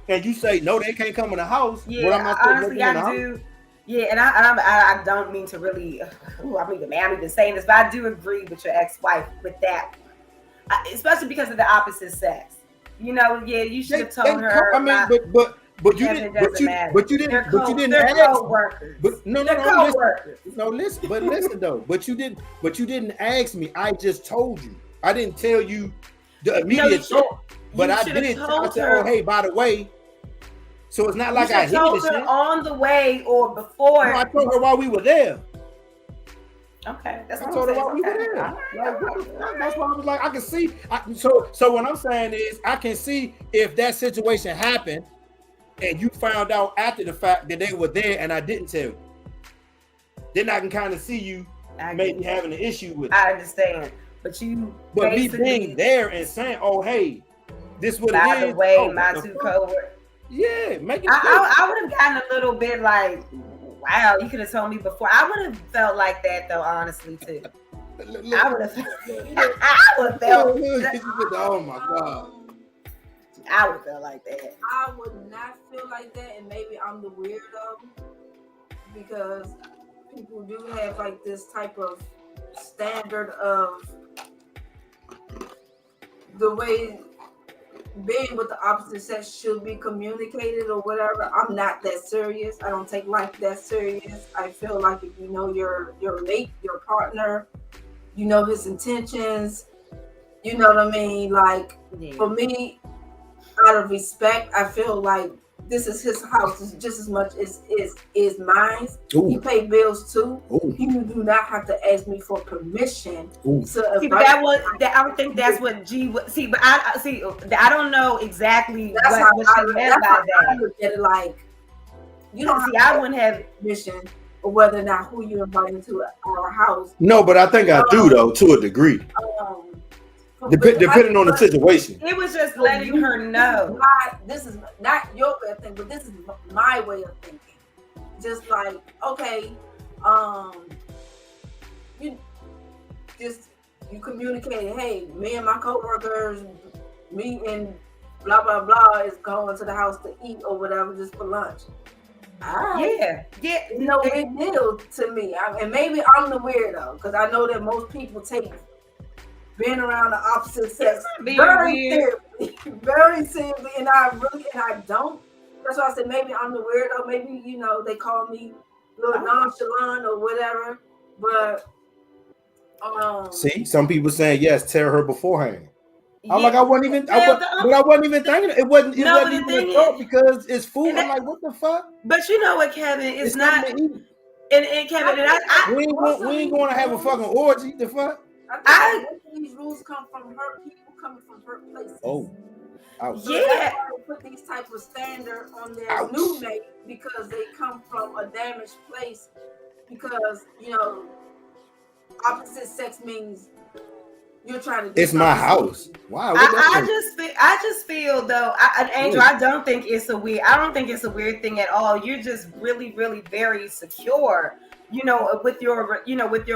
and you say no, they can't come in the house. Yeah, what am I honestly, I do. Yeah, and I don't mean to really. I'm even saying this, but I do agree with your ex-wife with that, especially because of the opposite sex. You know, yeah, you should have told her. I mean, but you didn't. But you didn't ask. Co-workers. But no, listen though. But you didn't ask me. I just told you. I didn't tell you the immediate thought. But I did. I said, oh, hey, by the way. So it's not like I hid this shit. On the way or before. No, I told her while we were there. Okay, that's I told her while we were there. That's why I was like, I can see. So what I'm saying is, I can see if that situation happened, and you found out after the fact that they were there, and I didn't tell you. Then I can kind of see you maybe having an issue with it. I understand, but me being there and saying, "Oh, hey, this what it is." By the way, my two coworkers. Yeah, make it. I would have gotten a little bit like, wow, you could have told me before. I would have felt like that though, honestly, too. I would have felt. Oh my God. I would feel like that. I would not feel like that, and maybe I'm the weirdo because people do have like this type of standard of the way being with the opposite sex should be communicated or whatever. I'm not that serious. I don't take life that serious. I feel like if you know your mate, your partner, you know his intentions, you know what I mean? Like, for me, out of respect, I feel like this is his house just as much as is mine. He pay bills too. You do not have to ask me for permission. See, but I don't think that's what G would see. But I don't know exactly what she meant by that. I look at it like, you don't see. I wouldn't have permission or whether or not who you invite into our house. No, but I think I do though, to a degree. Depending on the situation. It was just letting her know. This is not your way of thinking, but this is my way of thinking. Just like, okay, you communicate, hey, me and my coworkers, me and blah blah blah is going to the house to eat or whatever, just for lunch. Yeah. No big deal to me. And maybe I'm the weirdo because I know that most people take being around the opposite sex very seriously, and I don't. That's why I said maybe I'm the weirdo. Maybe they call me a little nonchalant or whatever. But see, some people saying yes, tell her beforehand. I'm like, I wasn't even thinking it. It wasn't even a thought because it's food. I'm like, what the fuck? But you know what, Kevin? It's not. And Kevin, we ain't going to have a fucking orgy. The fuck? I think these rules come from hurt people coming from hurt places. Oh, ouch. So yeah. Put these type of standard on their new mate because they come from a damaged place. Because opposite sex means you're trying to. It's my house. Wow. I just feel though, Angel. I don't think it's a weird thing at all. You're just really, really very secure. With your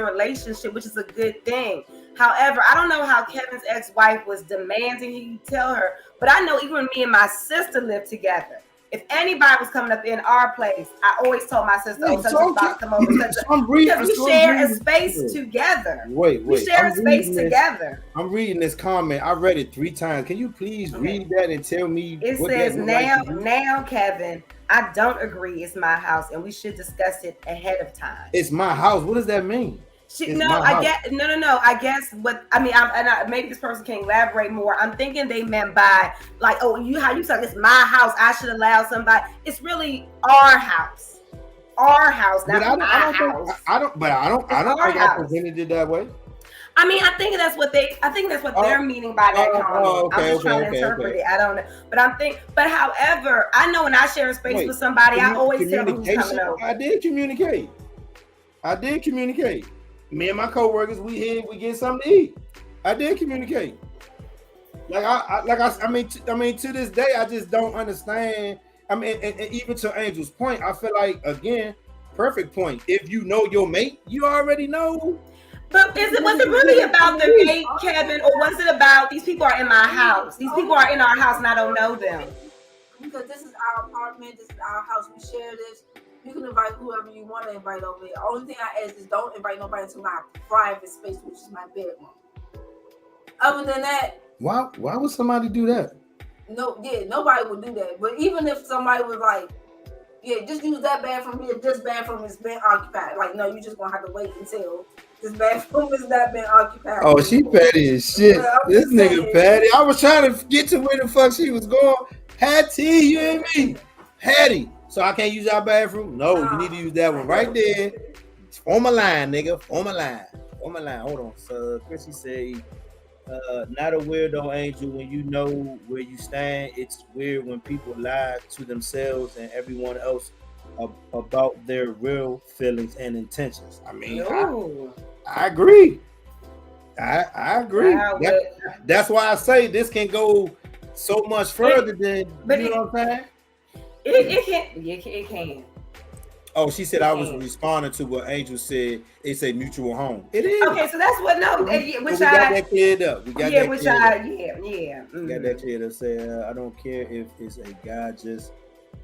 relationship, which is a good thing. However, I don't know how Kevin's ex-wife was demanding he tell her, but I know even when me and my sister lived together, if anybody was coming up in our place, I always told my sister, come over because we share a space together. We share a space together. I'm reading this comment. I read it 3 times. Can you please read that and tell me? It says now, Kevin, I don't agree. It's my house, and we should discuss it ahead of time. It's my house. What does that mean? I guess what I mean. Maybe this person can elaborate more. I'm thinking they meant by like, how you said it's my house. I should allow somebody. It's really our house, not my house. I don't think I presented it that way. I mean, I think that's what they're meaning by that comment. I'm just trying to interpret it. I don't know, but however, I know when I share a space with somebody, I always tell them who's coming over. I did communicate. Me and my coworkers, we get something to eat. I did communicate. I mean, to this day, I just don't understand. I mean, and even to Angel's point, I feel like again, perfect point. If you know your mate, you already know. But was it really about the mate, Kevin, or was it about these people are in my house? These people are in our house and I don't know them. because this is our apartment, this is our house, we share this. You can invite whoever you want to invite over here. Only thing I ask is don't invite nobody into my private space, which is my bedroom. Other than that, why would somebody do that? Nobody would do that. But even if somebody was like, yeah, just use that bathroom here. This bathroom is been occupied. Like, no, you just gonna have to wait until this bathroom is not been occupied. Oh, she petty as shit. This nigga petty. I was trying to get to where the fuck she was going. Hattie, you and me. Hattie. So I can't use our bathroom? No, you need to use that one right there. On my line, nigga. On my line. Hold on. So Chrissy say, not a weirdo, Angel, when you know where you stand. It's weird when people lie to themselves and everyone else about their real feelings and intentions. I mean, I agree. I agree. That's why I say this can go so much further than, you know what I'm saying? It can. Oh, she said I was responding to what Angel said. It's a mutual home. It is. Okay, so that's what we got that cleared up. We got that cleared up. Say I don't care if it's a guy, just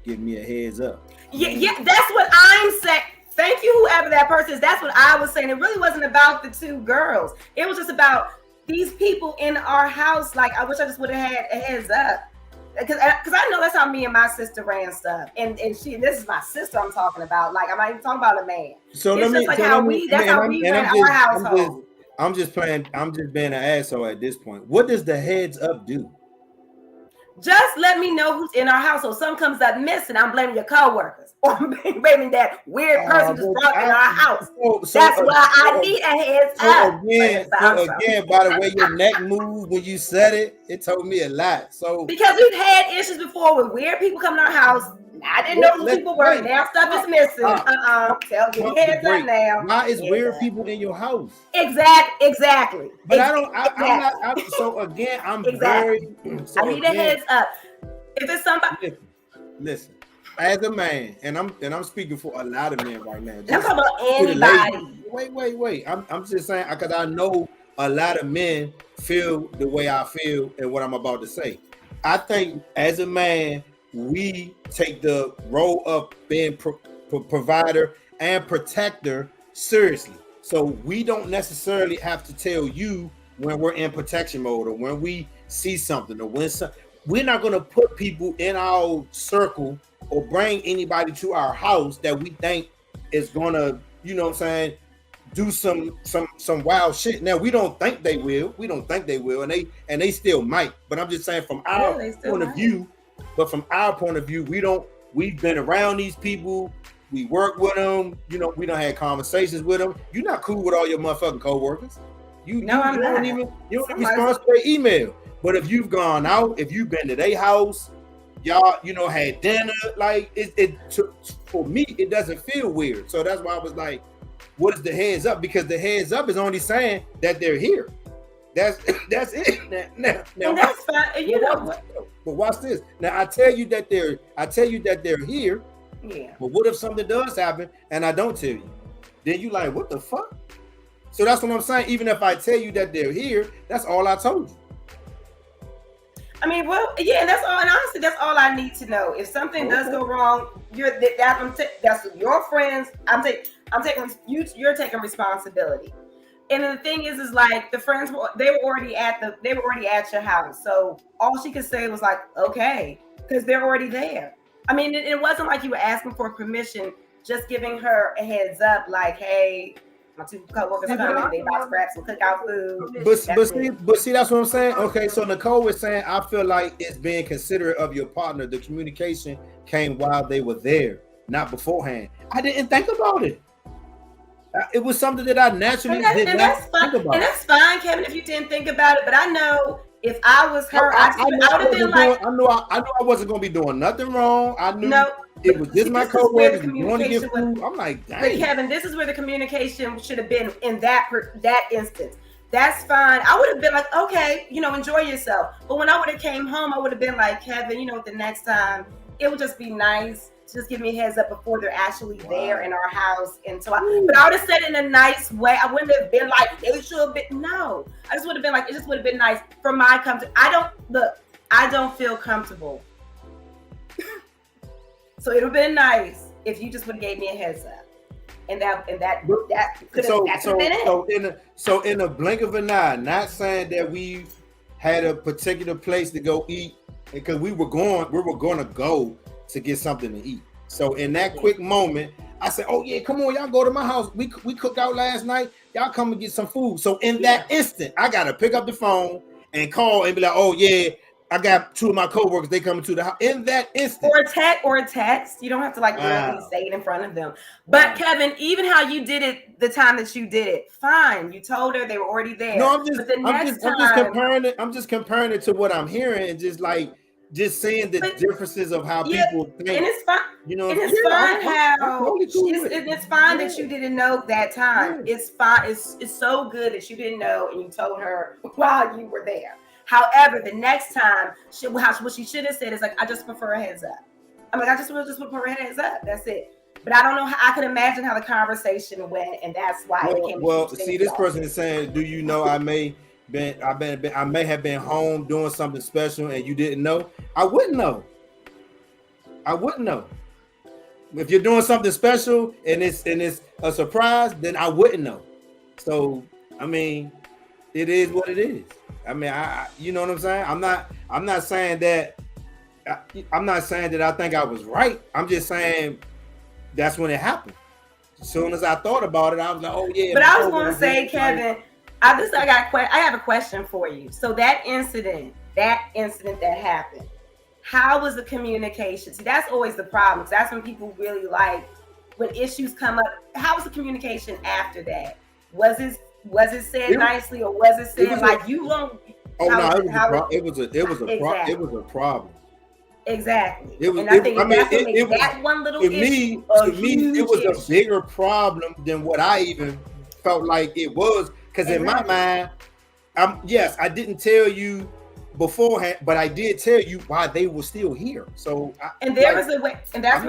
give me a heads up. Yeah, that's what I'm saying. Thank you, whoever that person is. That's what I was saying. It really wasn't about the two girls. It was just about these people in our house. Like, I wish I just would have had a heads up. Because I know that's how me and my sister ran stuff, and this is my sister I'm talking about. Like, I'm not even talking about a man. So that's how we ran our household. I'm just being an asshole at this point. What does the heads up do? Just let me know who's in our household. Something comes up missing, I'm blaming your coworkers, or I'm blaming that weird person just brought in our house. That's why I need a heads up. Again, by the way your neck moved when you said it, it told me a lot. So because we've had issues before with weird people coming to our house. I didn't know who people were. Now stuff is missing. Tell me heads up now. Why is weird people in your house? Exactly. But I'm not. So again, I'm very. So I need a heads up. If it's somebody, listen. As a man, and I'm speaking for a lot of men right now. I'm talking about anybody. Wait. I'm just saying because I know a lot of men feel the way I feel and what I'm about to say. I think as a man, we take the role of being provider and protector seriously. So we don't necessarily have to tell you when we're in protection mode or when we see something or when we're not going to put people in our circle or bring anybody to our house that we think is going to, you know what I'm saying, do some wild shit. Now we don't think they will. And they still might. But I'm just saying from our point of view. But from our point of view, we've been around these people. We work with them. You know, we don't have conversations with them. You're not cool with all your motherfucking coworkers. You don't even respond to their email. But if you've gone out, if you've been to their house, y'all, you know, had dinner, like for me, it doesn't feel weird. So that's why I was like, what is the heads up? Because the heads up is only saying that they're here. That's it. Now, and that's fine. You know what? But watch this. Now I tell you that they're here. Yeah. But what if something does happen and I don't tell you? Then you like, what the fuck? So that's what I'm saying. Even if I tell you that they're here, that's all I told you. I mean, well, yeah, and that's all. And honestly, that's all I need to know. If something does go wrong, that's your friends. You're taking responsibility. And the thing is like the friends they were already at your house. So all she could say was like, okay, because they're already there. I mean, it wasn't like you were asking for permission, just giving her a heads up, like, hey, my two coworkers coming, they about to grab some cookout food. But see, that's what I'm saying. Okay, so Nicole was saying, I feel like it's being considerate of your partner. The communication came while they were there, not beforehand. I didn't think about it. It was something that I naturally did not think about. And that's fine, Kevin, if you didn't think about it. But I know if I was her, I would have been like, I knew I wasn't going to be doing nothing wrong. I knew it was just my coworkers going to get food. I'm like, dang. But Kevin, this is where the communication should have been in that instance. That's fine. I would have been like, okay, you know, enjoy yourself. But when I would have came home, I would have been like, Kevin, you know, the next time it would just be nice. Just give me a heads up before they're actually there in our house. And so but I would have said it in a nice way. I wouldn't have been like, they should have been. No, I just would have been like, it just would have been nice for my comfort. I don't feel comfortable So it would have been nice if you just would have gave me a heads up. And that could have been it. So in a blink of an eye, not saying that we had a particular place to go eat, because we were going to go to get something to eat. So in that quick moment, I said, "Oh yeah, come on, y'all go to my house. We cooked out last night. Y'all come and get some food." So in that instant, I gotta pick up the phone and call and be like, "Oh yeah, I got two of my coworkers. They coming to the house." In that instant, or a text. You don't have to like really say it in front of them. But Kevin, even how you did it, the time that you did it, fine. You told her they were already there. No, I'm just comparing it to what I'm hearing, and just saying the differences of how people think. And it's fine. You know, it's fine that you didn't know that time. Yeah. It's fine. It's so good that you didn't know and you told her while you were there. However, the next time, what she should have said is like, "I just prefer a heads up." I'm like, "I just prefer a heads up." That's it. But I don't know how I could imagine how the conversation went, and that's why it became. Well, see, this person is saying, "Do you know I may have been home doing something special and you didn't know?" I wouldn't know. If you're doing something special and it's a surprise, then I wouldn't know. So I mean, it is what it is. I mean, you know what I'm saying? I'm not saying that I think I was right. I'm just saying that's when it happened. As soon as I thought about it, I was like, "Oh yeah." But I was going to say, Kevin, I have a question for you. So that incident that happened, how was the communication? See, that's always the problem. Because that's when people really when issues come up. How was the communication after that? Was it said nicely, or was it said you won't? It was a problem. Exactly. That one little issue. To me, it was a bigger problem than what I even felt like it was. Because in my mind, yes, I didn't tell you beforehand, but I did tell you why they were still here. So that's where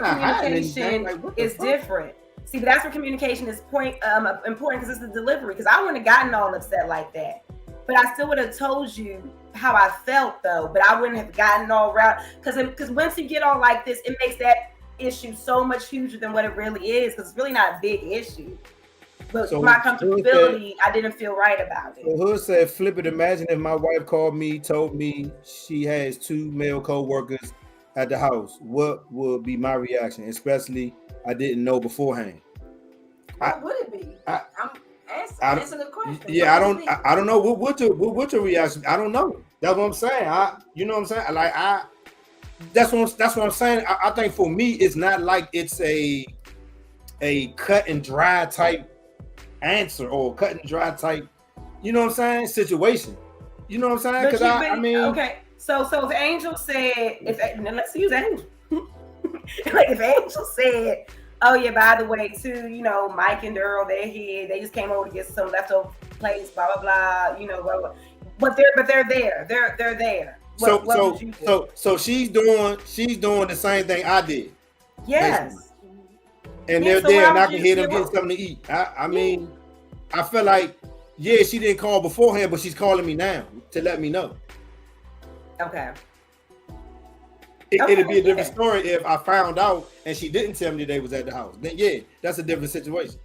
communication is different. See, but that's where communication is important, because it's the delivery. Because I wouldn't have gotten all upset like that, but I still would have told you how I felt though. But I wouldn't have gotten all right, because once you get all like this, it makes that issue so much huger than what it really is. Because it's really not a big issue. But my comfortability, I didn't feel right about it. So Hood said, "Flip it. Imagine if my wife called me, told me she has 2 male co-workers at the house. What would be my reaction? Especially I didn't know beforehand." What would it be? I'm answering the question. Yeah, I don't know. What's your reaction? I don't know. That's what I'm saying. You know what I'm saying? That's what I'm saying. I think for me, it's not like it's a cut and dry type answer or cut and dry type, you know what I'm saying, situation. You know what I'm saying? Because I mean, okay. So if Angel said, let's use Angel. If Angel said, "Oh yeah, by the way, too, Mike and Earl, they're here. They just came over to get some leftover plates, blah blah blah. Blah, blah. But they're there. They're there." So she's doing the same thing I did. Yes. Basically. And they're there, and I can hear them getting something to eat. I mean, I feel like, she didn't call beforehand, but she's calling me now to let me know. Okay. It'd be a different story if I found out and she didn't tell me they was at the house. Then that's a different situation.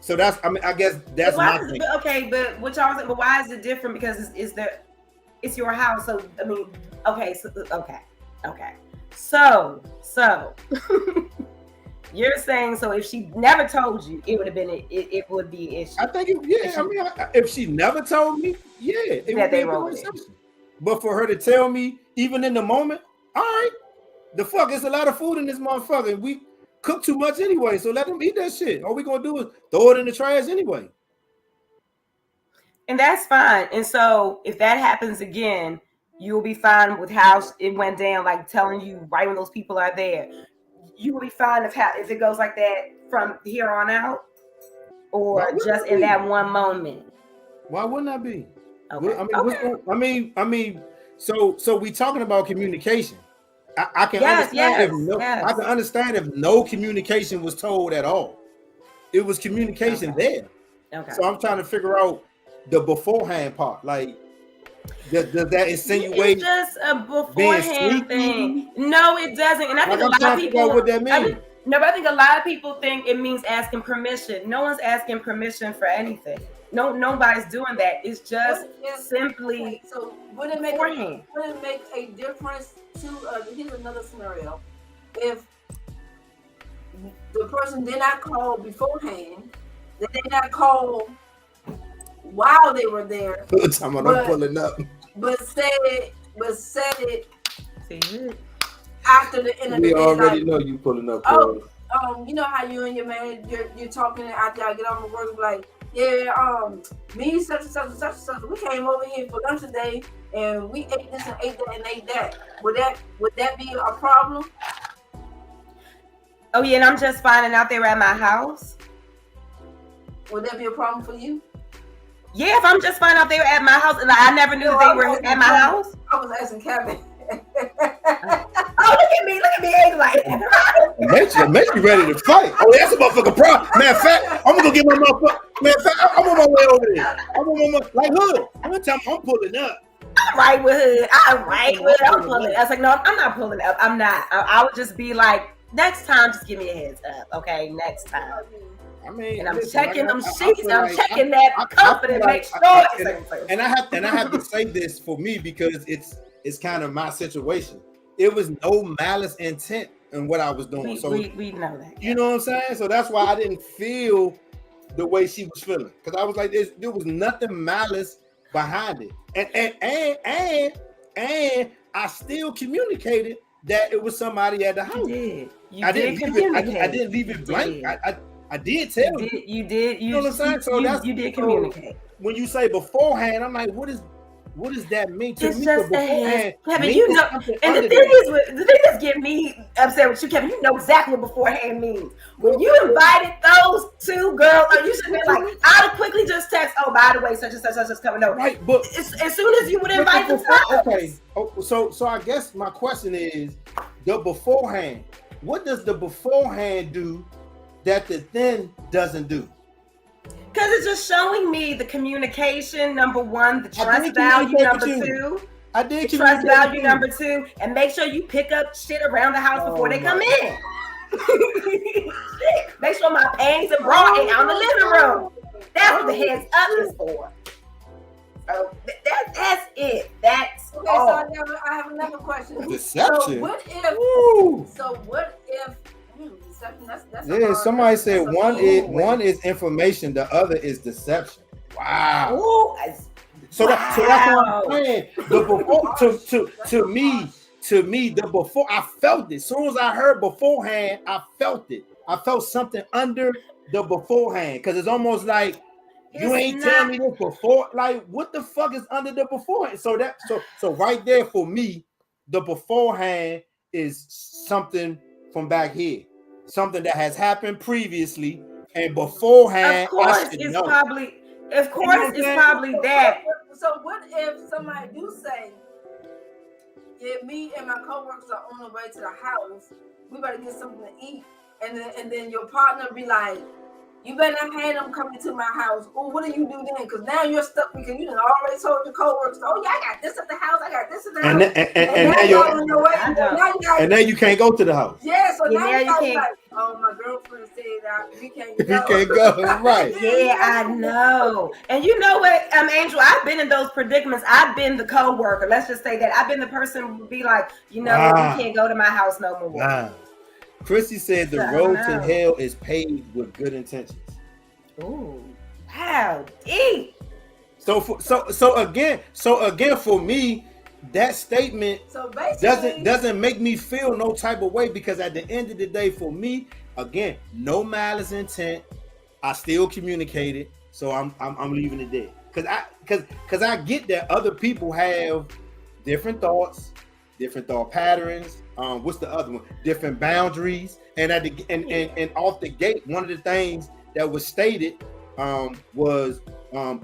So I guess that's my thing. But what y'all saying? But why is it different? Because it's your house. So I mean, okay. So you're saying, so if she never told you, it would have been it would be an issue. I think if she never told me, it would be a conversation. But for her to tell me, even in the moment, all right, the fuck, it's a lot of food in this motherfucker. And we cook too much anyway, so let them eat that shit. All we gonna do is throw it in the trash anyway. And that's fine. And so if that happens again, you'll be fine with how it went down, like telling you right when those people are there. You will be fine if it goes like that from here on out, or just in that one moment. Why wouldn't I be? Okay. I mean, so we talking about communication. I can understand I can understand if no communication was told at all. It was communication there. Okay. So I'm trying to figure out the beforehand part. Like, Does that insinuate it's just a beforehand thing? No, it doesn't. And I think like, a lot of people. What that means. No, but I think a lot of people think it means asking permission. No one's asking permission for anything. No, nobody's doing that. It's just simply. So would it make a difference to? Here's another scenario. If the person did not call beforehand, they did not call while they were there. I'm pulling up. But said it after the end of the day. We already know you pulling up. You know how you and your man you're talking after I get off of work, like, yeah, me such and such and such and such. We came over here for lunch today, and we ate this and ate that and ate that. Would that be a problem? Oh yeah, and I'm just finding out they were at my house. Would that be a problem for you? Yeah, if I'm just finding out they were at my house, and I never knew they were at my house. I was asking Kevin. Oh, look at me, like. Make you ready to fight. Oh, that's a motherfucking problem. Matter of fact, I'm gonna go get my motherfucker. Matter of fact, I'm on my way over there. I'm on my like Hood. I'm pulling up. I'm right with Hood. I'm pulling up. I was like, no, I'm not pulling up. I'm not. I would just be like, next time, just give me a heads up, okay? Next time. I mean, and I'm checking them sheets. I'm checking that comfort make sure. And I have to say this for me because it's kind of my situation. It was no malice intent in what I was doing. We know that. You know what I'm saying? So that's why I didn't feel the way she was feeling, because I was like, there was nothing malice behind it, and I still communicated that it was somebody at the house. I didn't leave it blank. I did tell you. You did. You know what I'm saying? So you did communicate. When you say beforehand, I'm like, what does that mean to it's me? Just beforehand. Kevin, you know, and the thing that's getting me upset with you, Kevin, you know exactly what beforehand means. When you invited those two girls, you should be like, I would quickly just text, oh, by the way, such and such is coming over. Right, but as soon as you would invite them. Okay. So I guess my question is the beforehand. What does the beforehand do that the then doesn't do? Because it's just showing me the communication, number one, the trust value, number two. I did trust value, number two, and make sure you pick up shit around the house before they come in. Make sure my panties and bra ain't out in the living room. That's what the heads up is for. So that's it. That's okay. All. So I have another question. Deception. So what if? That's somebody said one is information, the other is deception. Wow. Ooh, so that's what I'm saying. The before to me, the before, I felt it. As soon as I heard beforehand, I felt it. I felt something under the beforehand, because it's almost like you ain't telling me this before. Like, what the fuck is under the beforehand? So right there for me, the beforehand is something from back here. Something that has happened previously, and beforehand. Of course, it's probably that. So what if somebody do say, if me and my coworkers are on the way to the house, we better get something to eat, and then your partner be like, you better not have them coming to my house. Oh, what do you do then? Because now you're stuck because you done already told your coworkers, oh yeah, I got this at the house, I got this at the house. And now you're on your way. And now you can't go to the house. Yeah, so now you can't. Like, oh, my girlfriend said that we can't go. You can't go, right. Yeah, I know. And you know what, Angel, I've been in those predicaments. I've been the co-worker. Let's just say that. I've been the person who would be like, you know, you can't go to my house no more. Chrissy said the road to hell is paved with good intentions. Ooh, wow, deep. So again, for me, that statement doesn't make me feel no type of way, because at the end of the day, for me, again, no malice intent. I still communicated, so I'm leaving it there. Because I get that other people have different thoughts, different thought patterns. What's the other one? Different boundaries. And and off the gate, one of the things that was stated was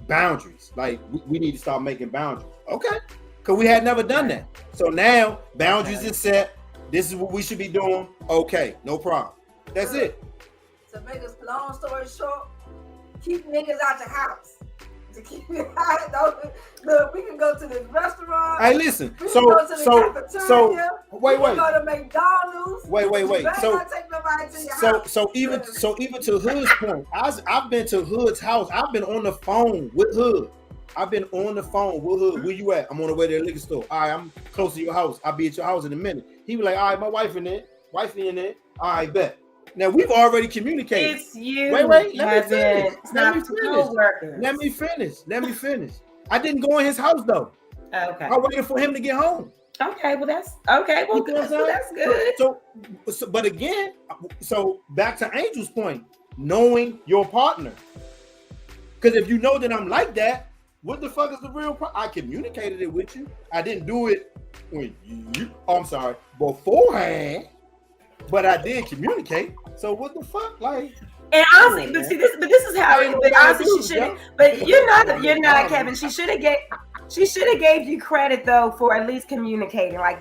boundaries. Like we need to start making boundaries. Okay, because we had never done that. So now boundaries is set. This is what we should be doing. Okay, no problem. That's it. To make a long story short, keep niggas out your house. to keep it high. Look, we can go to this restaurant. Hey, listen. We can go to the cafeteria. Wait. We can go to McDonald's. Wait. So even to Hood's point, I've been to Hood's house. I've been on the phone with Hood. Where you at? I'm on the way to the liquor store. All right, I'm close to your house. I'll be at your house in a minute. He was like, all right, my wife in there. Wifey in there. All right, bet. Now we've already communicated. It's you. Wait. Let me finish. I didn't go in his house though. Okay. I waited for him to get home. Okay. Well, that's okay. Well, good. So that's good. So, but again, back to Angel's point, knowing your partner. Because if you know that I'm like that, what the fuck is the real problem? I communicated it with you. I didn't do it when beforehand, but I did communicate. So what the fuck, like? And honestly, but this is how. But honestly, she should. But you're not, Kevin. She should have gave you credit though for at least communicating. Like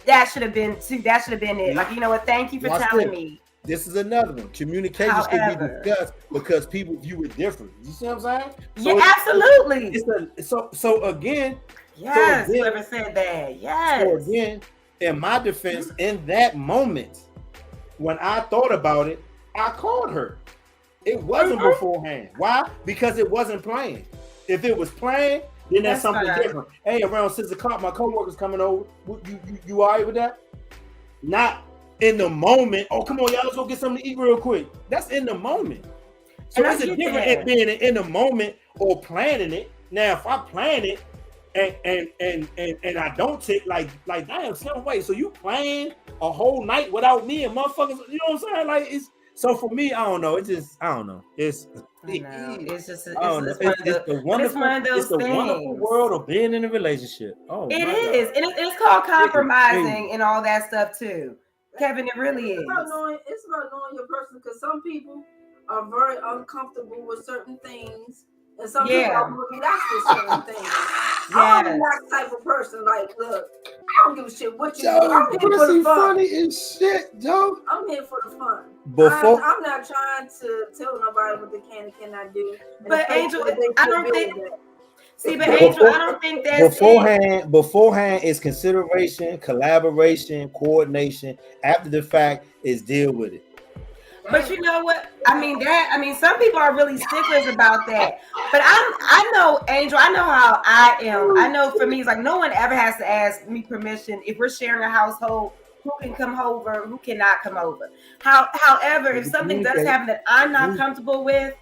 that should have been it. Like, you know what? Thank you for telling me. This is another one. Communication should be discussed because people view it different. You see what I'm saying? Yeah, absolutely. So again. Yes, whoever said that. Yes. So again, in my defense, in that moment, when I thought about it, I called her. It wasn't beforehand. Why? Because it wasn't planned. If it was planned, then that's something different. Hey, around 6 o'clock, my coworker's coming over. You all right with that? Not in the moment. Oh, come on, y'all, let's go get something to eat real quick. That's in the moment. So there's a difference in being in the moment or planning it. Now, if I plan it and I don't take like damn, some way. So you plan a whole night without me and motherfuckers. You know what I'm saying? Like it's so for me. I don't know. It's just I don't know. It's the wonderful world of being in a relationship. Oh, it is, and it's called compromising and all that stuff too. Kevin, it really is. It's about knowing your person because some people are very uncomfortable with certain things. And some people are relaxed with certain things. I'm that type of person. Like, look, I don't give a shit what you do. I'm here for the fun. Funny as shit, Joe. I'm here for the fun. I'm not trying to tell nobody what they can and cannot do. But Angel, I don't think. Angel, I don't think that's beforehand is consideration, collaboration, coordination. After the fact is deal with it. But you know what? I mean, some people are really sticklers about that. But I know, Angel, I know how I am. I know for me, it's like no one ever has to ask me permission if we're sharing a household. Who can come over? Who cannot come over? However, if something does happen that I'm not comfortable with,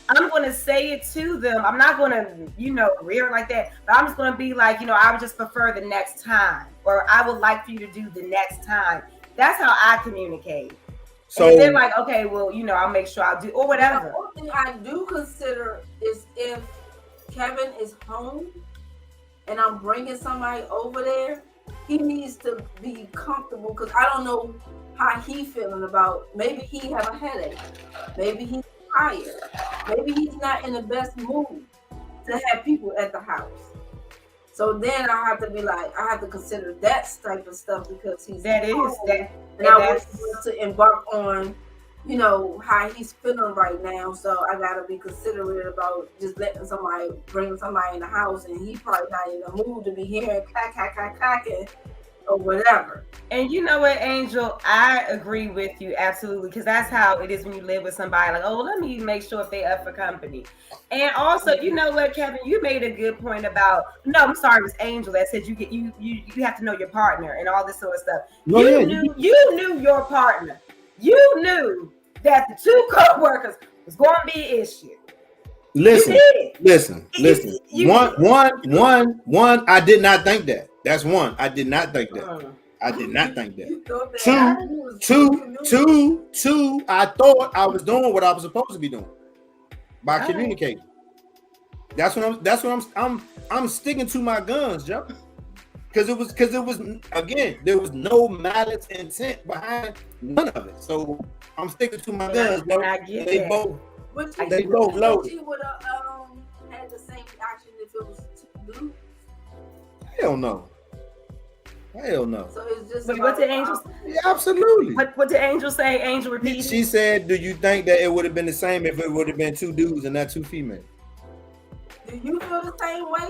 I'm going to say it to them. I'm not going to, rear like that. But I'm just going to be like, I would just prefer the next time, or I would like for you to do the next time. That's how I communicate. So and they're like, okay, well, I'll make sure I'll do or whatever. The only thing I do consider is if Kevin is home and I'm bringing somebody over there, he needs to be comfortable because I don't know how he feeling about. Maybe he have a headache. Maybe he's tired. Maybe he's not in the best mood to have people at the house. So then I have to be like, I have to consider that type of stuff because he's that is that. And I want to embark on, how he's feeling right now. So I gotta be considerate about just bringing somebody in the house, and he probably not in the mood to be hearing clacking or whatever. And you know what, Angel, I agree with you absolutely because that's how it is when you live with somebody. Like, oh, let me make sure if they up for company. And also, you know what, Kevin, you made a good point about. No, I'm sorry, it was Angel that said you have to know your partner and all this sort of stuff. You knew your partner. You knew that the two co-workers was going to be an issue. Listen. One. I did not think that. That's one. I did not think that. Two. I thought I was doing what I was supposed to be doing by communicating. That's what I'm sticking to my guns, Joe. Because it was again, there was no malice intent behind none of it. So I'm sticking to my guns, bro. They both loaded. You would have had the same reaction if it was two dudes? Hell no. So it's just. But what did Angel? Yeah, absolutely. What did Angel say? Angel repeated. She said, "Do you think that it would have been the same if it would have been two dudes and not two females?" Do you feel the same way?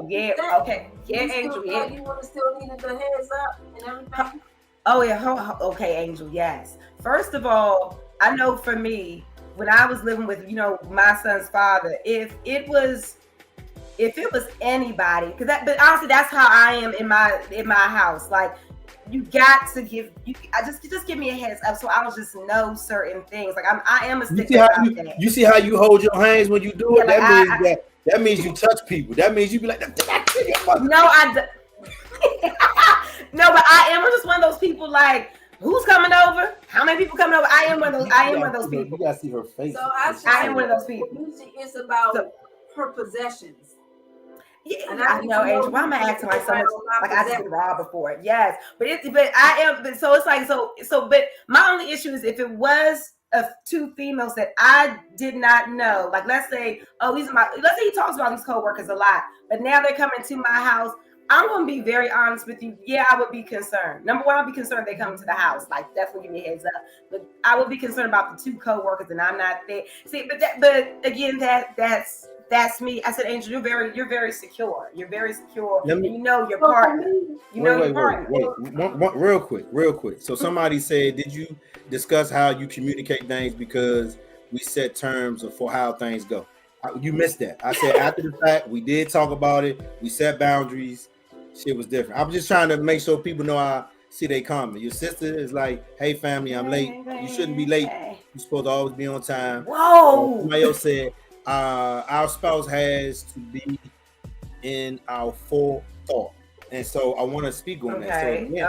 Yeah. Okay. Yeah, Angel. Yeah. You want to still need the heads up and everything? Oh yeah. Okay, Angel. Yes. First of all, I know for me, when I was living with my son's father, if it was anybody, but honestly, that's how I am in my house. Like, you got to give just give me a heads up so I'll just know certain things. Like I am a stickler about that. You see how you hold your hands when you do it? Yeah, that means you touch people. That means you be like, no, no, but I am just one of those people like, who's coming over? How many people coming over? I am one of those people. You gotta see her face. So I am one of those people. Music is about her possessions. Yeah, I know, Angel. Why am I acting like so much like I just been robbed before it? Yes, but I am. But so it's like so. But my only issue is if it was two females that I did not know. Like, let's say he talks about these coworkers a lot, but now they're coming to my house. I'm gonna be very honest with you. Yeah, I would be concerned. Number one, I'll be concerned they come to the house. Like, definitely give me a heads up. But I would be concerned about the two coworkers, and I'm not there. See, but again, that's me. I said, Angel, you're very secure. You're very secure. And you know your partner. You know your partner. Wait. Real quick. So somebody said, did you discuss how you communicate things because we set terms for how things go? You missed that. I said after the fact, we did talk about it. We set boundaries. Shit was different. I'm just trying to make sure people know I see they comment. Your sister is like, hey, family, I'm late. You shouldn't be late. You're supposed to always be on time. Whoa. Somebody else said, our spouse has to be in our full thought, and so I want to speak on that. So again,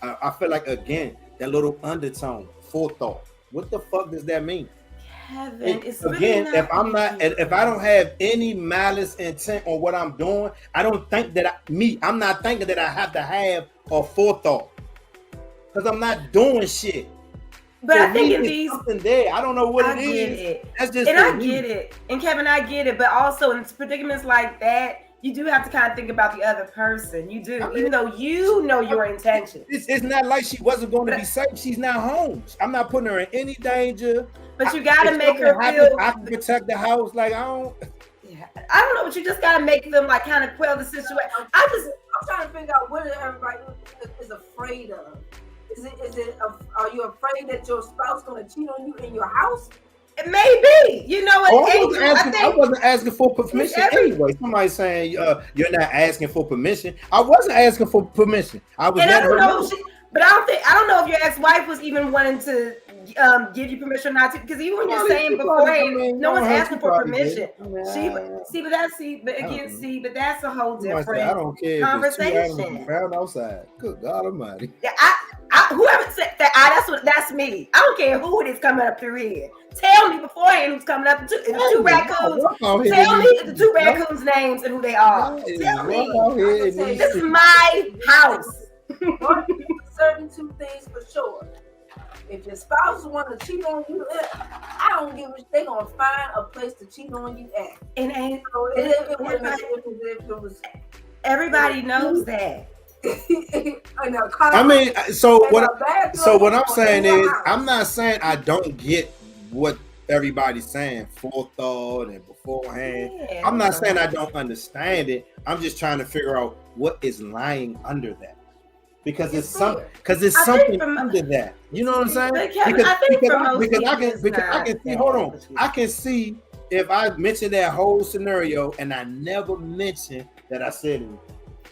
I feel like again that little undertone, full thought. What the fuck does that mean? Kevin, if I don't have any malice intent on what I'm doing, I don't think that I'm not thinking that I have to have a forethought because I'm not doing shit. But I think in these something there, I don't know what it is. That's just I get it. And Kevin, I get it. But also in predicaments like that, you do have to kind of think about the other person. You do, even though you know your intentions. It's not like she wasn't going to be safe. She's not home. I'm not putting her in any danger. But you got to make her feel. I can protect the house. Like, I don't know, but you just got to make them like kind of quell the situation. I'm trying to figure out what everybody is afraid of. Are you afraid that your spouse gonna cheat on you in your house? Maybe. You know what? I wasn't asking for permission anyway. Somebody saying you're not asking for permission. I wasn't asking for permission. I was. And I don't know. But I don't know if your ex-wife was even wanting to give you permission or not to, because even when you're saying beforehand, no one's asking for permission. But that's a whole different I don't care conversation. Found outside. Good God Almighty. Yeah, whoever said that, that's me. I don't care who it is coming up through here. Tell me beforehand who's coming up. The two raccoons. Tell me the two raccoons' names and who they are. Tell me. This is my house. Certain two things for sure. If your spouse want to cheat on you, I don't give a shit. They gonna find a place to cheat on you at. Everybody knows that. I mean, so what I'm saying is, I'm not saying I don't get what everybody's saying, forethought and beforehand. Yeah, I'm not saying I don't understand it. I'm just trying to figure out what is lying under that. Because it's something under that. You know what I'm saying? Because I can see. Hold on. I can see if I mentioned that whole scenario and I never mentioned that I said it.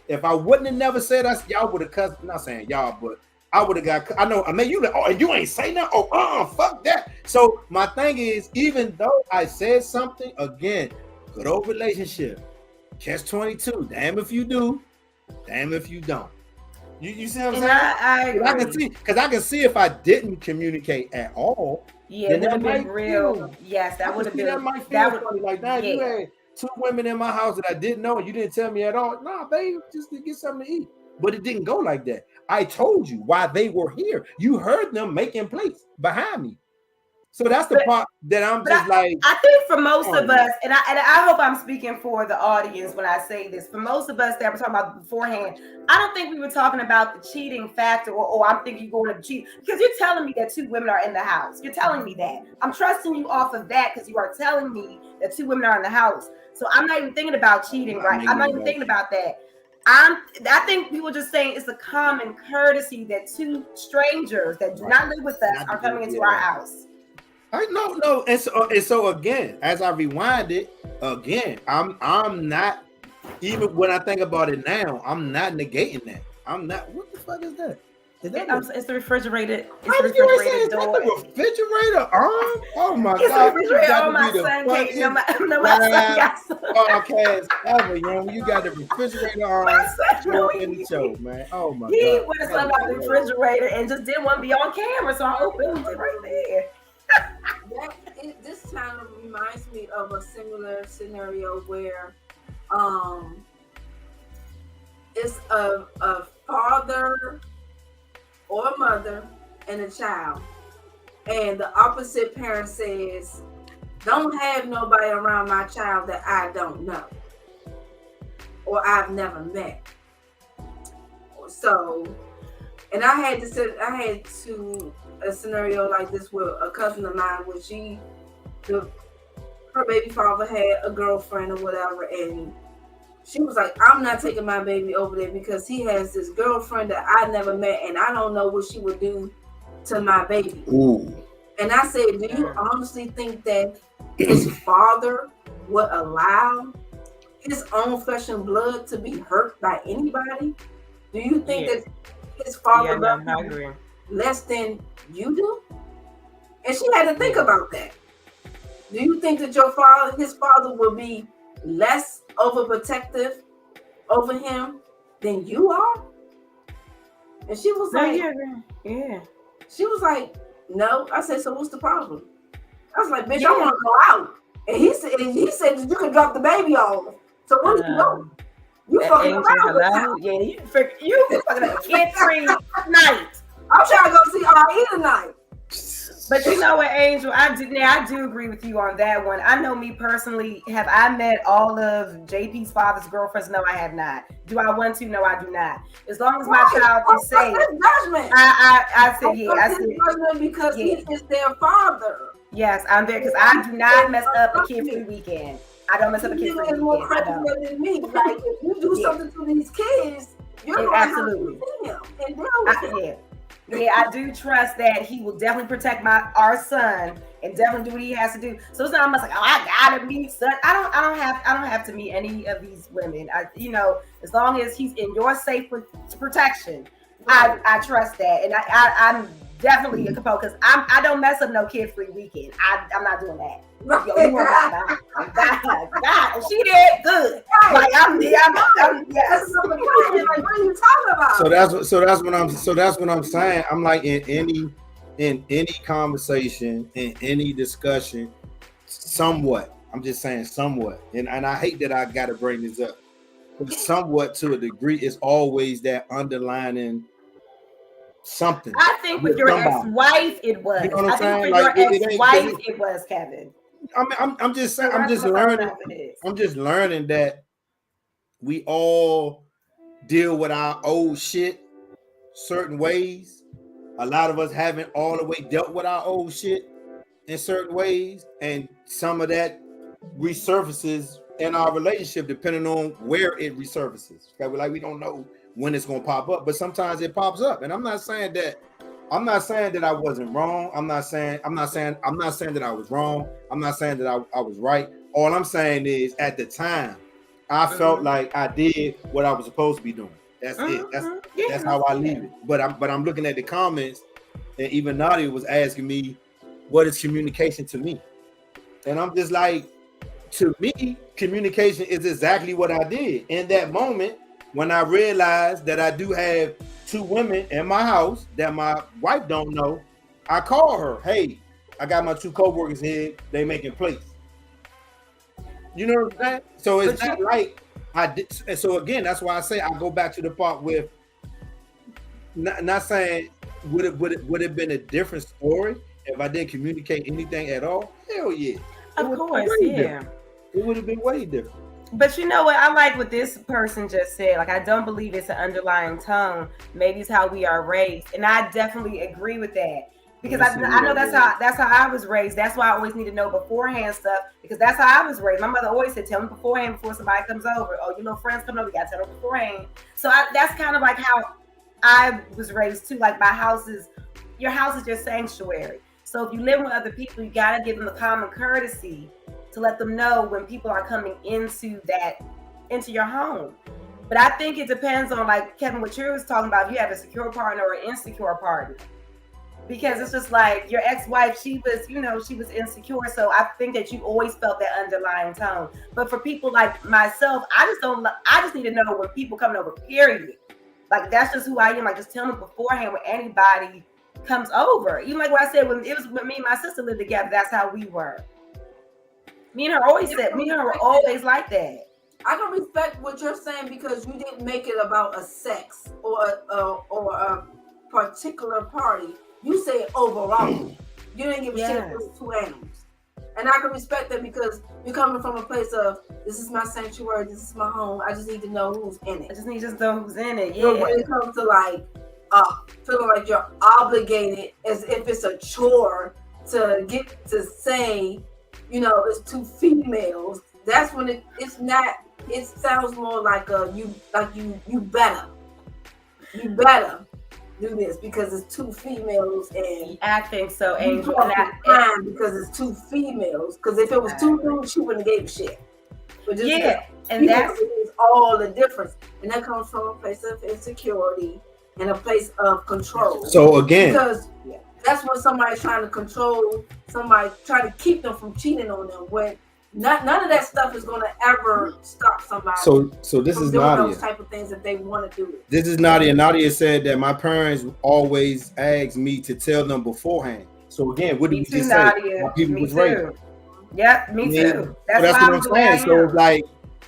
If I wouldn't have never said us, y'all would have cussed. I'm not saying y'all, but I would have got. I know. I mean, you like, oh, and you ain't say nothing. Oh, fuck that. So my thing is, even though I said something, again, good old relationship, catch 22. Damn if you do, damn if you don't. You see what I'm saying? I can see, because I can see if I didn't communicate at all. Yeah, it would have been real. Yes, that would have been. That might feel funny. Like that. Yeah. You had 2 women in my house that I didn't know, and you didn't tell me at all. Nah, babe, just to get something to eat. But it didn't go like that. I told you why they were here. You heard them making plates behind me. So that's the part that I'm just like. I think for most of us, and I hope I'm speaking for the audience when I say this. For most of us that were talking about beforehand, I don't think we were talking about the cheating factor, or I'm thinking you're going to cheat because you're telling me that 2 women are in the house. You're telling me that. I'm trusting you off of that because you are telling me that 2 women are in the house. So I'm not even thinking about cheating, right? I'm not even thinking about that. I think people just saying it's a common courtesy that 2 strangers that do not live with us are coming into our house. No, and so again, as I rewind it again, I'm not, even when I think about it now, I'm not negating that. I'm not. What the fuck is that? It's the refrigerator. It's the refrigerator door. The refrigerator arm? Oh my God! It's the refrigerator on my son. My son got some. Podcast ever, you got the refrigerator arm in the show, man. Oh my God! He went and about the refrigerator and just didn't want to be on camera, so I opened it right there. This kind of reminds me of a similar scenario where it's a father or mother and a child, and the opposite parent says, don't have nobody around my child that I don't know or I've never met. So, and I had to a scenario like this with a cousin of mine where her baby father had a girlfriend or whatever, and she was like, I'm not taking my baby over there because he has this girlfriend that I never met and I don't know what she would do to my baby. Ooh. And I said, do you honestly think that his father would allow his own flesh and blood to be hurt by anybody? Do you think that his father loves him less than you do? And she had to think about that. Do you think that his father will be less overprotective over him than you are? And she was like, yeah. She was like, no. I said, so what's the problem? I was like, bitch, I want to go out. And he said that you can drop the baby off. So what are you doing? You fucking around. Yeah, you fucking a kid-free night. I'm trying to go see R.E. tonight. But you know what, Angel, I do agree with you on that one. I know me personally, have I met all of JP's father's girlfriends? No, I have not. Do I want to? No, I do not. As long as my child is safe. I said, yeah. I said, judgment because he is their father. Yes, I'm there because I do not mess up a kid-free weekend. I don't mess up a kid-free weekend. More credible than me. Like, if you do something to these kids, you're going to have to see him and deal with him. Yeah, I do trust that he will definitely protect our son and definitely do what he has to do. So it's not almost like, oh, I gotta meet son. I don't have to meet any of these women. As long as he's in your safe protection, I trust that, and I'm definitely a component because I don't mess up no kid-free weekend. I'm not doing that. God, she did good. Like yes. Like, what are you talking about? So that's what I'm saying. I'm like, in any conversation, in any discussion, somewhat. I'm just saying somewhat, and I hate that I got to bring this up, but somewhat to a degree, it's always that underlining something. I think with your ex-wife, it was. You know what I'm saying? With your ex-wife, it was, Kevin. I'm just saying. I'm just learning that we all deal with our old shit certain ways. A lot of us haven't all the way dealt with our old shit in certain ways, and some of that resurfaces in our relationship depending on where it resurfaces. Okay, we don't know when it's gonna pop up, but sometimes it pops up. And I'm not saying that I wasn't wrong. I'm not saying that I was wrong. I'm not saying that I was right. All I'm saying is at the time, I felt like I did what I was supposed to be doing. That's it. That's how I leave it. But I'm looking at the comments, and even Nadia was asking me, what is communication to me? And I'm just like, to me, communication is exactly what I did. In that moment, when I realized that I do have 2 women in my house that my wife don't know, I call her. Hey, I got my 2 coworkers here. They making plates. You know what I'm saying? So it's not like I did. And so again, that's why I say I go back to the part with not saying would it been a different story if I didn't communicate anything at all, hell yeah. Of course, yeah. It would have been way different. But you know what? I like what this person just said. Like, I don't believe it's an underlying tone. Maybe it's how we are raised, and I definitely agree with that. Because I know that's how I was raised. That's why I always need to know beforehand stuff, because that's how I was raised. My mother always said, tell me beforehand before somebody comes over. Oh, you know, friends come over, you gotta tell them beforehand. So that's kind of like how I was raised too. Like, your house is your sanctuary. So if you live with other people, you gotta give them the common courtesy to let them know when people are coming into your home. But I think it depends on, like Kevin, what you was talking about, if you have a secure partner or an insecure partner. Because it's just like your ex-wife, she was insecure. So I think that you always felt that underlying tone. But for people like myself, I just need to know when people coming over, period. Like, that's just who I am. Like, just tell me beforehand when anybody comes over. Even like what I said, when it was when me and my sister lived together, that's how we were. Me and her were always like that. I can respect what you're saying because you didn't make it about a sex or a particular party. You say overall. You didn't give a shit if it was two animals. And I can respect that because you're coming from a place of, this is my sanctuary, this is my home. I just need to know who's in it. I just need to know who's in it. Yeah. But when it comes to like feeling like you're obligated as if it's a chore to get to say, you know, it's two females, that's when it's not. It sounds more like you better do this because it's two females, and I think so, Angel. Because it's two females. Because if it was two dudes, she wouldn't have gave a shit. But just and that's all the difference, and that comes from a place of insecurity and a place of control. So again, because that's when somebody's trying to control somebody, trying to keep them from cheating on them. When none of that stuff is going to ever stop somebody. So this is doing Nadia. Those type of things if they want to do it. This is Nadia. Nadia said that my parents always asked me to tell them beforehand. So again, what did we just say? My people was raised. Yep, me too. That's what I'm saying.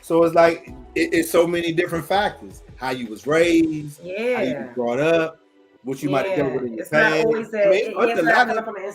So it's like it's so many different factors. How you was raised, how you was brought up, what you might have dealt with in your past.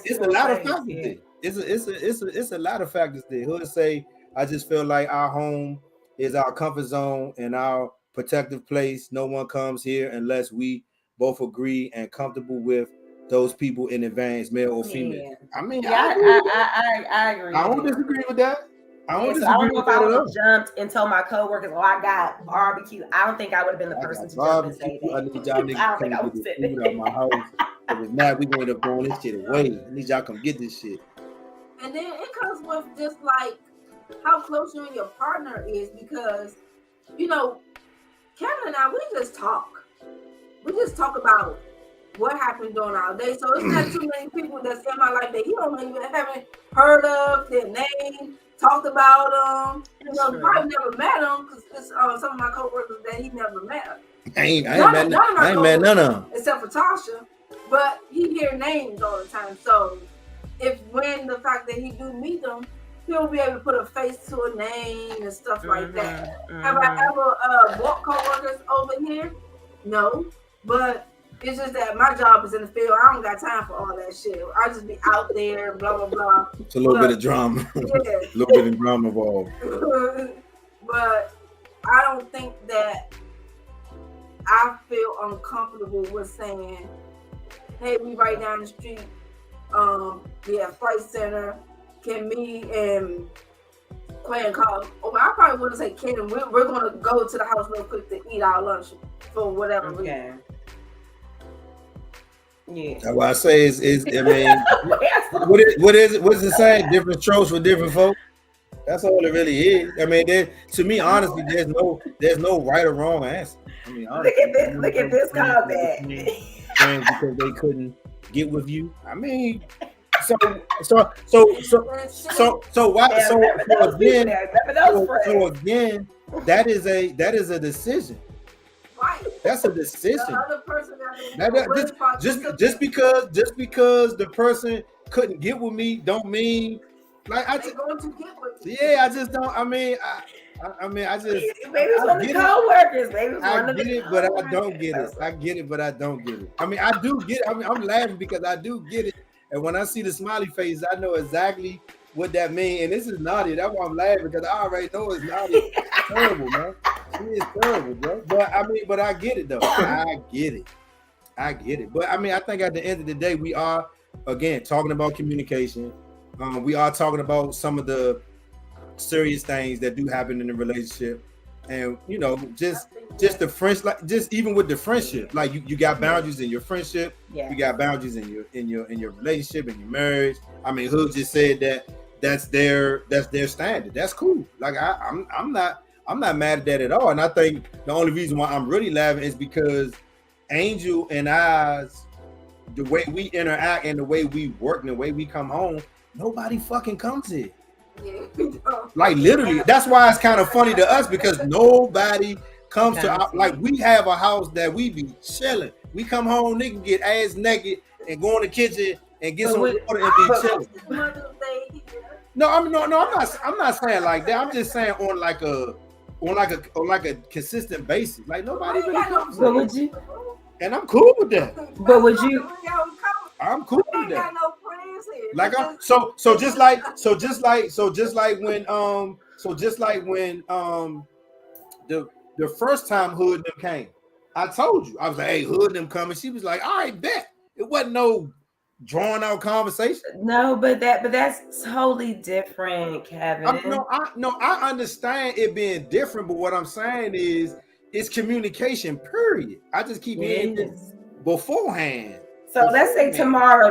It's a lot of factors there. It's a lot of factors there. He'll say, I just feel like our home is our comfort zone and our protective place. No one comes here unless we both agree and comfortable with those people in advance, male or female. I mean, I agree. I don't disagree with that. I don't know if I would have jumped and told my coworkers, "Oh, I got barbecue." I don't think I would have been the person to jump and say that. I need y'all niggas to come get this food out my house. If not, we going to throw this shit away. I need y'all come get this shit. And then it comes with just like how close you and your partner is, because you know, Kevin and I, we just talk. We just talk about what happened during our day. So it's not too many people that's in my life that you don't even haven't heard of their name, talked about them. You know, probably never met them because it's some of my coworkers that he never met. I ain't met none of them except for Tasha. But he hear names all the time. So when the fact that he do meet them, he'll be able to put a face to a name and stuff like that. Have I ever brought coworkers over here? No, but it's just that my job is in the field. I don't got time for all that shit. I just be out there, blah blah blah. It's a little bit of drama. Yeah. A little bit of drama involved. But I don't think that I feel uncomfortable with saying, "Hey, we right down the street. We at Flight Center. Can me and Quinn call?" I probably wouldn't say Ken. We're gonna go to the house real quick to eat our lunch for whatever reason. Yeah. That's why I say is I mean, what's it saying? Different strokes for different folks. That's all it really is. I mean, to me, honestly, there's no right or wrong answer. I mean, honestly, look at this comment. Because they couldn't get with you. I mean, so again, that is a decision. Right. That's a decision. The other person just because the person couldn't get with me don't mean like they're going to get with you. Yeah, I just don't. I mean, I just maybe it's one of the co-workers. I get it, but I don't get it. I get it, but I don't get it. I mean, I do get it. I mean, I'm laughing because I do get it. And when I see the smiley face, I know exactly what that means. And this is naughty. That's why I'm laughing, because I already know it's naughty. It's terrible, man. She is terrible, bro. But I get it though. I get it. But I mean, I think at the end of the day, we are again talking about communication. We are talking about some of the serious things that do happen in the relationship. And you know, just the friends, like just even with the friendship, like you got boundaries in your friendship, you got boundaries in your relationship, in your marriage. I mean, Hood just said that's their standard. That's cool. Like I'm not mad at that at all. And I think the only reason why I'm really laughing is because Angel and I's, the way we interact and the way we work and the way we come home, nobody fucking comes here. Like literally, that's why it's kind of funny to us, because nobody comes to our, like we have a house that we be chilling. We come home, nigga, get ass naked and go in the kitchen and get some water and be chilling. No, I'm not saying like that. I'm just saying on like a consistent basis. Like nobody really comes. But would you? And I'm cool with that. But would you? I'm cool with that. Like I'm just like when the first time Hood and them came, I told you, I was like, hey, Hood and them coming. She was like, all right, bet. It wasn't no drawn out conversation. No, but that's totally different, Kevin. I understand it being different, but what I'm saying is it's communication, period. I just keep hearing this beforehand. So let's say tomorrow,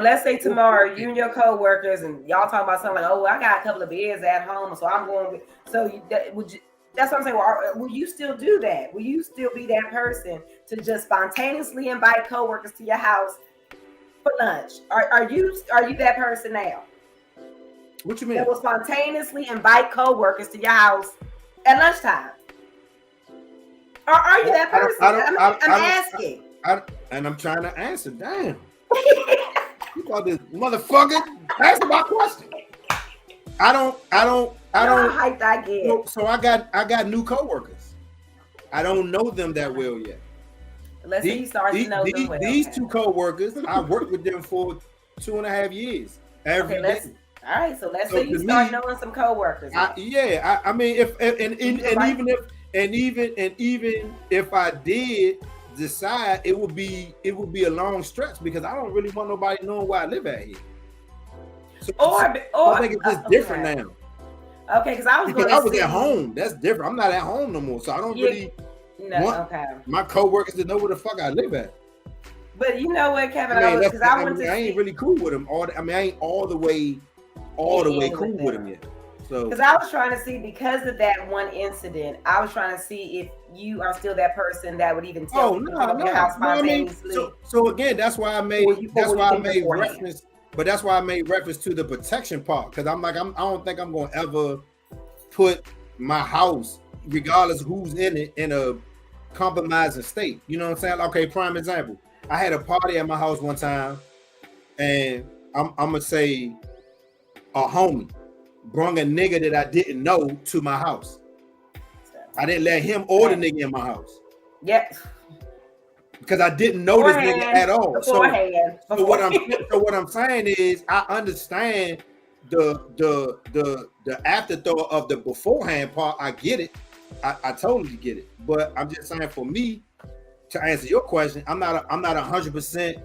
you and your co-workers and y'all talking about something like, oh, I got a couple of beers at home, so I'm going. That's what I'm saying. Well, will you still do that? Will you still be that person to just spontaneously invite co-workers to your house for lunch? Are you that person now? What you mean? That will spontaneously invite co-workers to your house at lunchtime? Or are you that person? I'm asking. And I'm trying to answer. Damn. You call this motherfucker answer my question. I don't. Hyped I get. So I got new coworkers. I don't know them that well yet. Let's say you start to know them well. These two coworkers, I worked with them for 2.5 years. All right. So let's say you start knowing some coworkers. I mean, even if I did decide, it would be a long stretch, because I don't really want nobody knowing where I live at here. So I think it's just different now. Okay, because I was at home. That's different. I'm not at home no more, so I don't really want my coworkers to know where the fuck I live at. But you know what, Kevin? I ain't really cool with them. I ain't all the way cool with them yet. So because I was trying to see, because of that one incident, I was trying to see if you are still that person that would even tell your house spontaneously. So again, that's why I made reference. But that's why I made reference to the protection part, because I'm like, I don't think I'm gonna ever put my house, regardless of who's in it, in a compromising state. You know what I'm saying? Okay, prime example. I had a party at my house one time, and I'm gonna say a homie brought a nigga that I didn't know to my house. I didn't let him or the nigga in my house. Yep. Because I didn't know this nigga at all. So what I'm saying is, I understand the afterthought of the beforehand part. I get it. I totally get it. But I'm just saying, for me, to answer your question, I'm not 100%,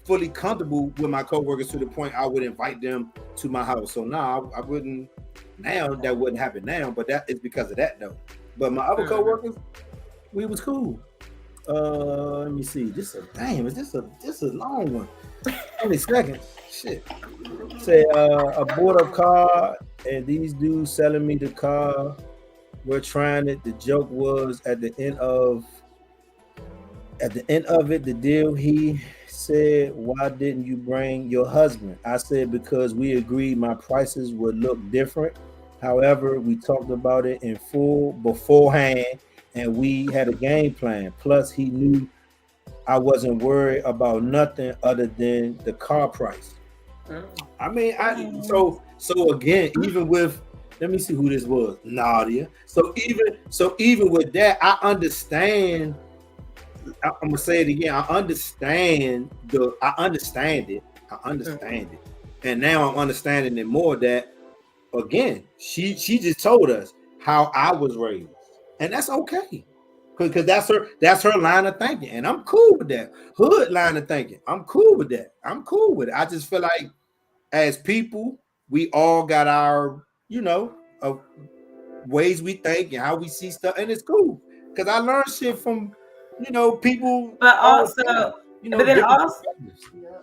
fully comfortable with my coworkers to the point I would invite them to my house. So I wouldn't now. That wouldn't happen now. But that is because of that though. But my other coworkers, we was cool. Let me see. Is this a long one? 20 seconds. Shit. Say I bought a car and these dudes selling me the car. We're trying it. The joke was at the end of it, the deal, he said, why didn't you bring your husband? I said, because we agreed my prices would look different. However, we talked about it in full beforehand, and we had a game plan. Plus, he knew I wasn't worried about nothing other than the car price. I mean, so again, even with, let me see who this was, Nadia. So even with that, I understand. I'm gonna say it again. I understand it. I understand it. And now I'm understanding it more that, again, she just told us how I was raised. And that's okay. Because that's her line of thinking. And I'm cool with that. Hood line of thinking. I'm cool with that. I'm cool with it. I just feel like as people, we all got our, ways we think and how we see stuff. And it's cool. Because I learned shit from, people. But also, different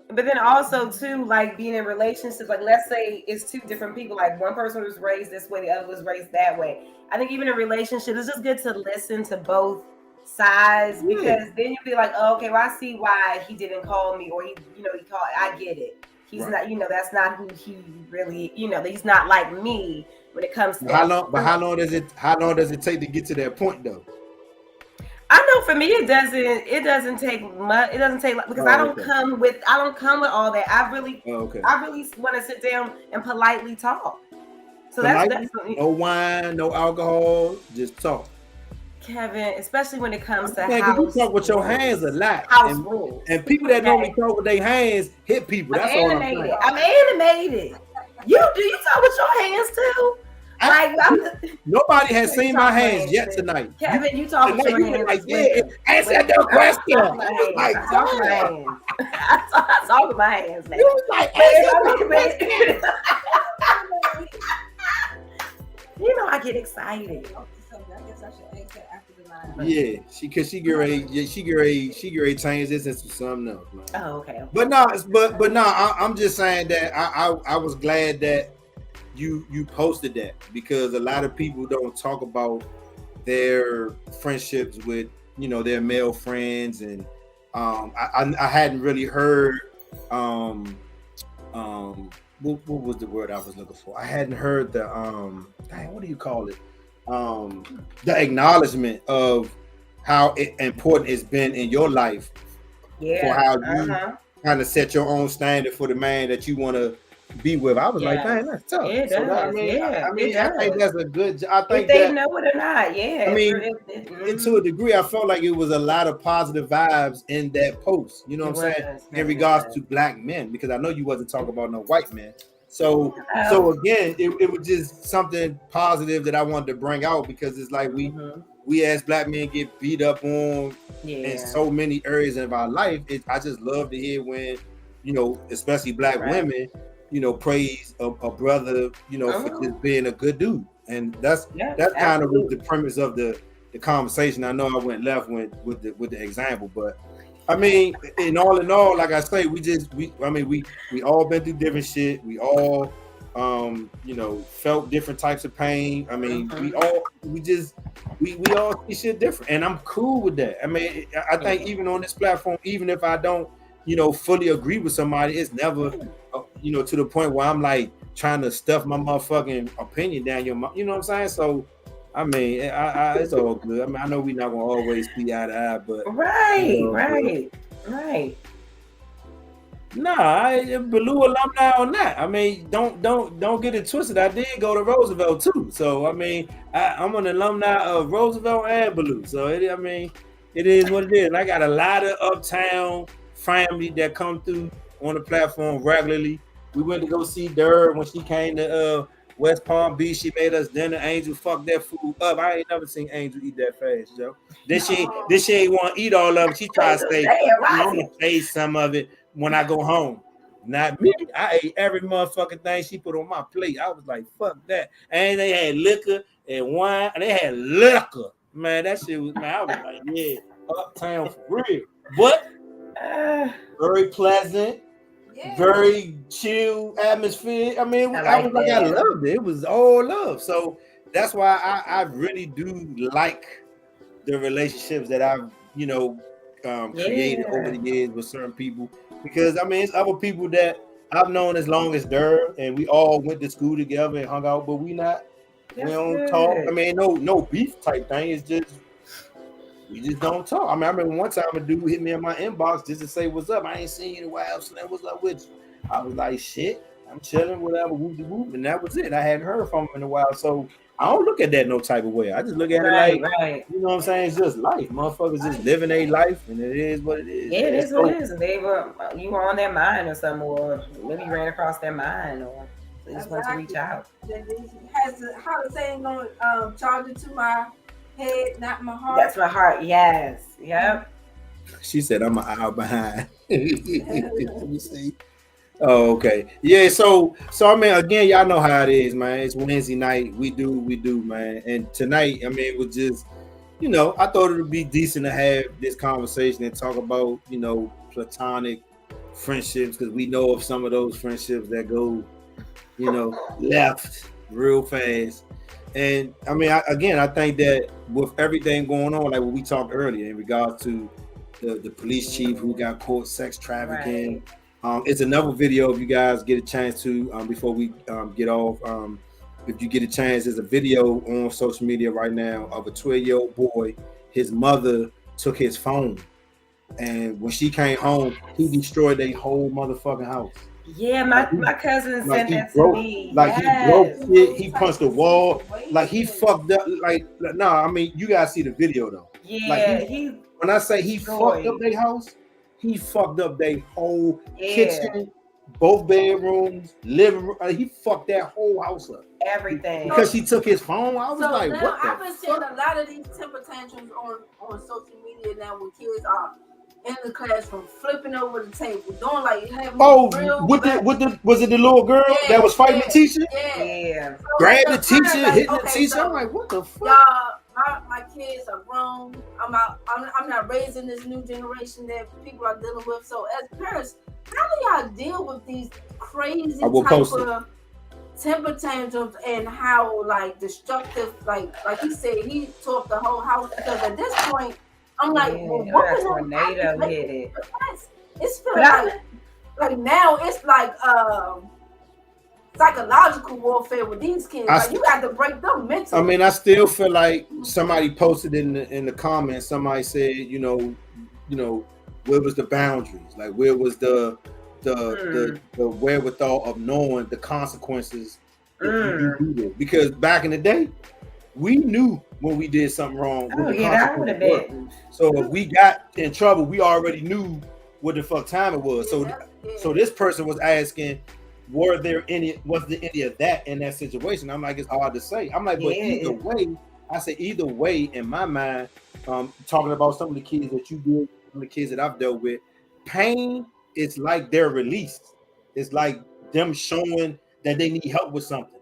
but then also too, like being in relationships, like let's say it's two different people, like one person was raised this way, the other was raised that way. I think even in relationships, it's just good to listen to both sides, because then you'll be like, oh, okay, well, I see why he didn't call me, or he called. I get it. He's not, that's not who he really, he's not like me when it comes to how long does it take to get to that point though? I know for me it doesn't take much. It doesn't take, because I don't come with all that. I really want to sit down and politely talk. So that's no wine, no alcohol, just talk. Kevin, especially when it comes to house. You talk with your hands a lot. House rules. And people that normally talk with their hands hit people. That's all I'm saying. I'm animated. Do you talk with your hands too? Nobody has seen my hands yet tonight. Kevin, you talk with your hands. Like, answer the question. I talk with my hands. I talk with my hands, man. You was like, I get excited. Yeah, she get ready to change this into something else, man. Oh, okay. But I'm just saying that I was glad that you posted that, because a lot of people don't talk about their friendships with their male friends, and I hadn't really heard what was the word I was looking for? I hadn't heard the what do you call it? The acknowledgement of how important it's been in your life, for how you kind of set your own standard for the man that you want to be with. I was like, man, that's tough. It so does. I think that's a good. I think if they know it or not. Yeah. I mean, and to a degree, I felt like it was a lot of positive vibes in that post. You know what I'm saying? In regards to black men, because I know you wasn't talking about no white men. So again, it was just something positive that I wanted to bring out, because it's like we as black men get beat up on in so many areas of our life. I just love to hear when, especially black women, praise a brother, for just being a good dude. And that's kind of the premise of the conversation. I know I went left with the example, but I mean, in all, like I say, we all been through different shit. We all, felt different types of pain. I mean, we all see shit different, and I'm cool with that. I mean, I think even on this platform, even if I don't, fully agree with somebody, it's never, to the point where I'm like trying to stuff my motherfucking opinion down your mouth. You know what I'm saying? So, I mean, it's all good. I mean, I know we're not gonna always be eye to eye, but right. Nah, Blue alumni on that. I mean, don't get it twisted. I did go to Roosevelt too, so I mean, I'm an alumni of Roosevelt and Blue. So it is what it is. And I got a lot of uptown family that come through on the platform regularly. We went to go see Durr when she came to West Palm Beach. She made us dinner. Angel fucked that food up. I ain't never seen Angel eat that fast, Joe. This she ain't want to eat all of it. She tried to say, I'm gonna taste some of it when I go home. Not me. I ate every motherfucking thing she put on my plate. I was like, fuck that. And they had liquor and wine. And they had liquor. Man, that shit was, man, I was like, yeah, uptown for real. But very pleasant. Yeah. Very chill atmosphere. I mean, I loved it. It was all love. So that's why I really do like the relationships that I've, created over the years with certain people. Because I mean, it's other people that I've known as long as Durr, and we all went to school together and hung out, but we don't talk. I mean, no beef type thing. It's just we just don't talk. I mean, I remember one time a dude hit me in my inbox just to say what's up. I ain't seen you in a while, so that what's up with you? I was like, shit, I'm chilling, whatever, whoop de whoop, and that was it. I hadn't heard from him in a while. So I don't look at that no type of way. I just look at it like, you know what I'm saying? It's just life. Motherfuckers just living their life, and it is what it is. Yeah, it is what it is. And you were on their mind or something, or maybe you ran across their mind, or they just want to reach out. How the saying going, charge it to my head, not my heart. That's my heart. Yes. Yep. She said, "I'm an hour behind." Let me see. Oh, okay. Yeah, so I mean, again, y'all know how it is, man. It's Wednesday night. We do, man. And tonight, I mean, it was just, you know, I thought it would be decent to have this conversation and talk about, you know, platonic friendships, because we know of some of those friendships that go, you know, left real fast. And I mean, I think that with everything going on, like what we talked earlier in regards to the police chief who got caught sex trafficking. Right. It's another video if you guys get a chance to, before we get off. If you get a chance, there's a video on social media right now of a 12-year-old boy. His mother took his phone, and when she came home, he destroyed their whole motherfucking house. Yeah, my cousin sent that to me. Like he broke shit, he punched the wall, like he fucked up. Like I mean, you guys see the video though. Yeah, like when I say he fucked up their house, he fucked up their whole kitchen, both bedrooms, living room. He fucked that whole house up. Everything. Because she took his phone. I was like, now, what the I've been seeing a lot of these temper tantrums on social media now when kids are in the classroom flipping over the table, doing like having was it the little girl that was fighting the teacher? Yeah. So grabbed the teacher, hitting the teacher. I'm like, what the fuck? Y'all, my kids are grown. I'm not raising this new generation that people are dealing with. So as parents, how do y'all deal with these crazy type of temper tantrums and how like destructive, like he said, he tore up the whole house? Because at this point, I'm like, well, what was tornado hit it? It's feeling like now it's like psychological warfare with these kids. Like you got to break them mentally. I mean, I still feel like somebody posted in the comments. Somebody said, you know, where was the boundaries? Like where was the wherewithal of knowing the consequences if you do this? Because back in the day, we knew when we did something wrong. That would have been. So if we got in trouble, we already knew what the fuck time it was. So this person was asking, was there any of that in that situation? I'm like, it's hard to say. I'm like, but either way, I say either way in my mind, talking about some of the kids that you did, some of the kids that I've dealt with, pain is like their release. It's like them showing that they need help with something.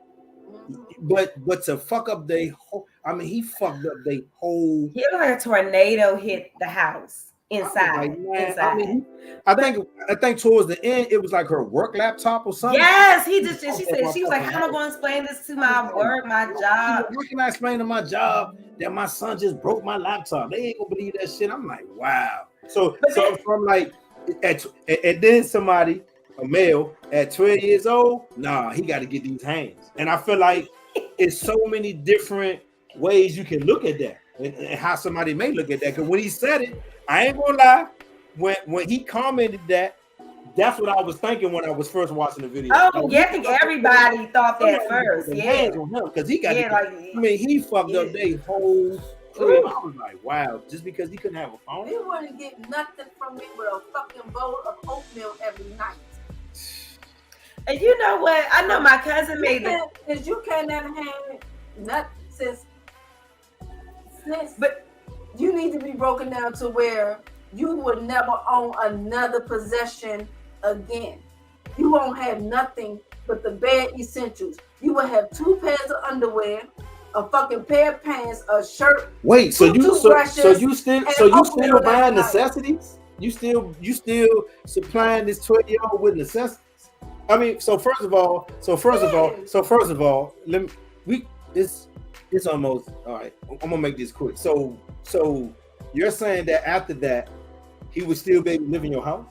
But to fuck up they whole, I mean, he fucked up they whole. He like a tornado hit the house inside. I mean, I think towards the end it was like her work laptop or something. Yes, she said she was like, how am I going to explain this to my work, my job? How can I explain to my job that my son just broke my laptop? They ain't gonna believe that shit. I'm like, wow. So I'm like, and then somebody, a male at 12 years old, he got to get these hands. And I feel like it's so many different ways you can look at that and how somebody may look at that. Because when he said it, I ain't gonna lie, when he commented that, that's what I was thinking when I was first watching the video. Oh, I think everybody thought that first. Hands on him because he got. I mean, he fucked up their whole. I was like, wow, just because he couldn't have a phone. He wouldn't get nothing from me but a fucking bowl of oatmeal every night. And you know what? I know my cousin made it. Because you cannot have nothing since, but you need to be broken down to where you would never own another possession again. You won't have nothing but the bare essentials. You will have 2 pairs of underwear, a fucking pair of pants, a shirt. Wait, so you still buying necessities? You still supplying this 12-year-old with necessities? I mean, so first of all, it's almost all right. I'm gonna make this quick. So you're saying that after that, he would still be able to live in your house?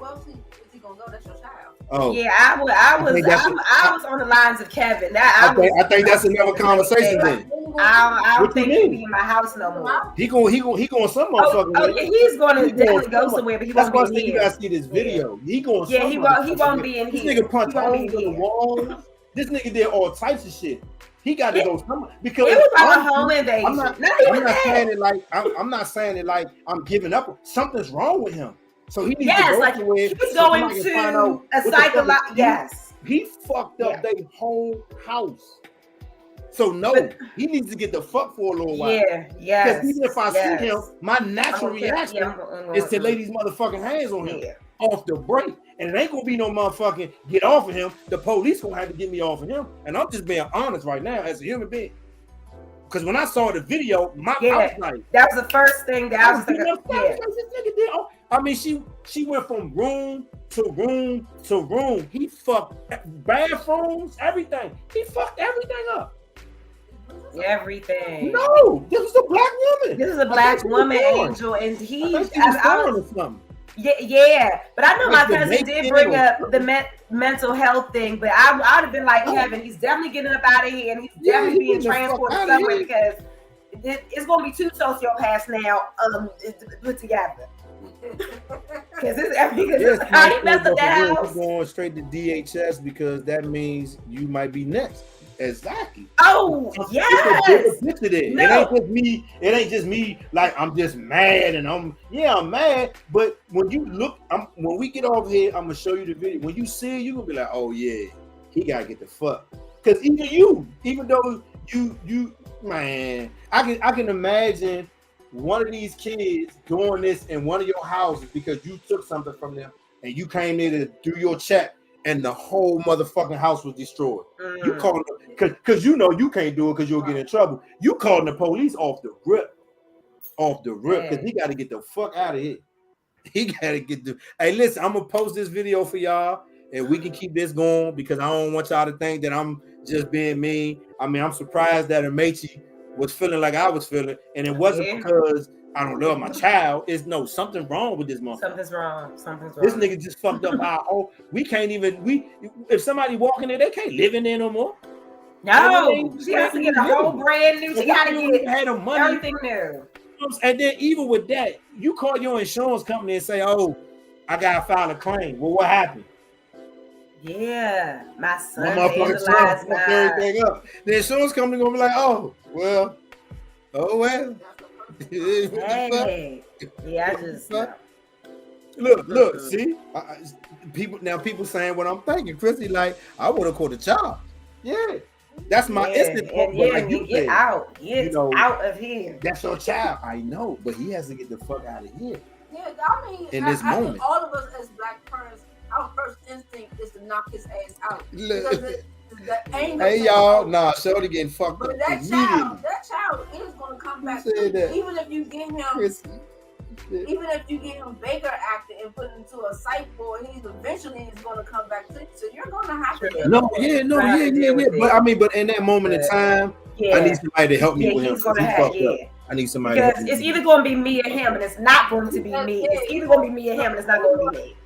Well, if he gonna go, that's your child. Oh yeah, I was on the lines of Kevin. I think that's another conversation then. I don't think he'll be in my house no more. He going some motherfucking way. Yeah, he's gonna definitely go somewhere, but he won't be here. You guys see this video. He going. Yeah, he won't be in here. This nigga punched holes in the wall. This nigga did all types of shit. He got to go somewhere because it was like a home invasion. I'm not saying it like I'm giving up. Something's wrong with him. So he needs to go like somewhere. he's going to a psychological. Yes, he fucked up their whole house. So he needs to get the fuck for a little while. Yeah, yes. Because even if I see him, my natural reaction is to lay these motherfucking hands on him off the break. And it ain't gonna be no motherfucking get off of him. The police gonna have to get me off of him. And I'm just being honest right now as a human being. Because when I saw the video, I was like, that was the first thing that I was thinking. This nigga did. I mean, she went from room to room to room. He fucked bathrooms, everything. He fucked everything up. Everything. No, this is a black woman. This is a black woman, Angel, and he. I was something. Yeah, but I know my cousin did bring up the mental health thing, but I'd have been like, Kevin, he's definitely getting up out of here, and he's definitely being transported somewhere because it's going to be two sociopaths now put together. Because it's how he messed up that house. Going straight to DHS because that means you might be next. Exactly. Oh, yes. It ain't just me. Like I'm just mad, and I'm mad. But when you look, when we get over here, I'm gonna show you the video. When you see it, you gonna be like, oh yeah, he gotta get the fuck. Because even though you, man, I can imagine one of these kids doing this in one of your houses because you took something from them and you came there to do your check. And the whole motherfucking house was destroyed. You called because you know you can't do it because you'll get in trouble. You calling the police off the rip because he got to get the fuck out of here. He got to get the. Hey, listen, I'm gonna post this video for y'all, and we can keep this going because I don't want y'all to think that I'm just being mean. I mean, I'm surprised that Amechi was feeling like I was feeling, and it wasn't because I don't love my child. It's something wrong with this motherfucker. Something's wrong. This nigga just fucked up our whole. We can't even. If somebody walk in there, they can't live in there no more. No, she has to get a whole brand new. She got to get everything new. And then even with that, you call your insurance company and say, "Oh, I gotta file a claim." Well, what happened? Yeah, my son fucked everything up. The insurance company gonna be like, "Oh well." Hey, yeah, I just look. See, people saying what I'm thinking. Chrissy, like I would have caught a child. Yeah, that's my instant. Get out of here. That's your child. I know, but he has to get the fuck out of here. Yeah, I mean, in this moment, all of us as black parents, our first instinct is to knock his ass out. Hey y'all, Shorty getting fucked but up. That child is gonna come back. Even if you get him Baker acted and put into a psych ward, he's eventually gonna come back to you. So you're gonna have to. But in that moment in time, I need somebody to help me with him. I need somebody. Because it's either going to be me or him, and it's not going to be me. It's either going to be me or him, and it's not going to be me.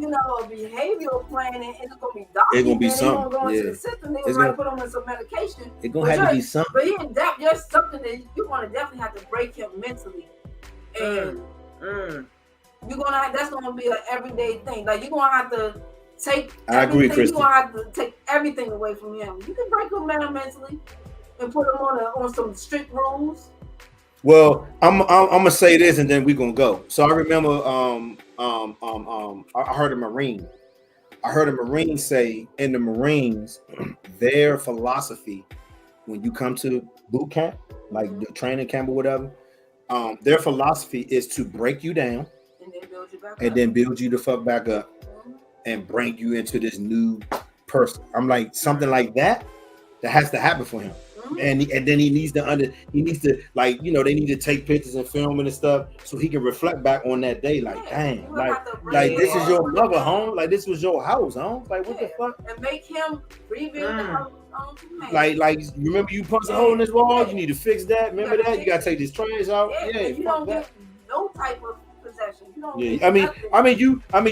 Behavioral planning, it's gonna be documented. It's gonna be something. To the system. They're gonna put him in some medication. It's gonna have to be something. But there's something that you're gonna definitely have to break him mentally, and that's gonna be an everyday thing. Like you're gonna have to take. I agree, Christy. You're gonna have to take everything away from him. You can break him mentally and put him on some strict rules. Well, I'm gonna say this and then we're gonna go. So I remember I heard a Marine say in the Marines, their philosophy when you come to boot camp, like the training camp or whatever, their philosophy is to break you down and then build you the fuck back up and bring you into this new person. I'm like, something like that has to happen for him. And then he needs to like, they need to take pictures and film and stuff so he can reflect back on that day. Like, dang, like this is your mother home. Like this was your house, home. Like what the fuck? And make him rebuild the house. Like remember you punched a hole in this wall? You need to fix that. Remember that? You gotta take this trash out. Yeah, you don't get no type of possession. You don't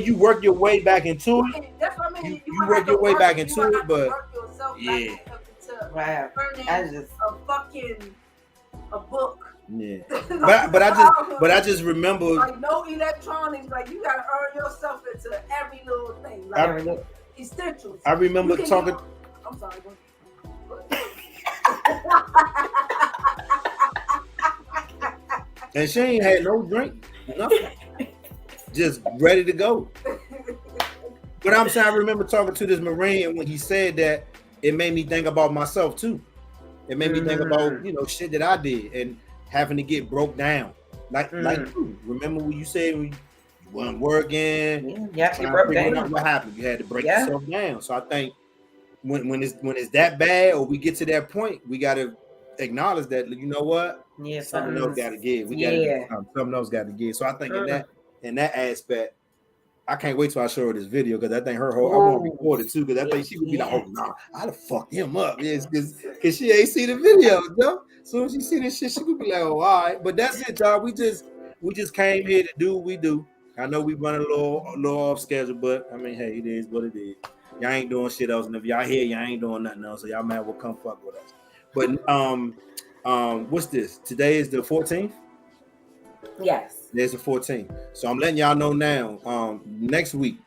you work your way back into it. That's what I mean. You work your way back into it, but yeah. Wow, a book. Yeah, but I just remember like no electronics. Like you gotta earn yourself into every little thing. Like essentials. I remember talking. I'm sorry. And she ain't had no drink, nothing. Just ready to go. But I'm saying, I remember talking to this Marine, and when he said that, it made me think about myself too. It made me think about, shit that I did and having to get broke down. Like you. Remember when you said you weren't working? Yeah, you broke down. What happened? You had to break yourself down. So I think when it's that bad, or we get to that point, we got to acknowledge that, you know what? Yeah, something else got to give. We got to do something else got to give. So I think in that aspect, I can't wait till I show her this video, because I think her whole, I want to record it too, because I think she would be like, oh no, I'd have fucked him up. Yes, because she ain't see the video, though. Soon as she see this shit, she could be like, oh, all right. But that's it, y'all. We just came here to do what we do. I know we run a little off schedule, but I mean, hey, it is what it is. Y'all ain't doing shit else, and if y'all here, y'all ain't doing nothing else, so y'all might well come fuck with us. But what's this? Today is the 14th? Yes. There's the 14th. So I'm letting y'all know now. Next week,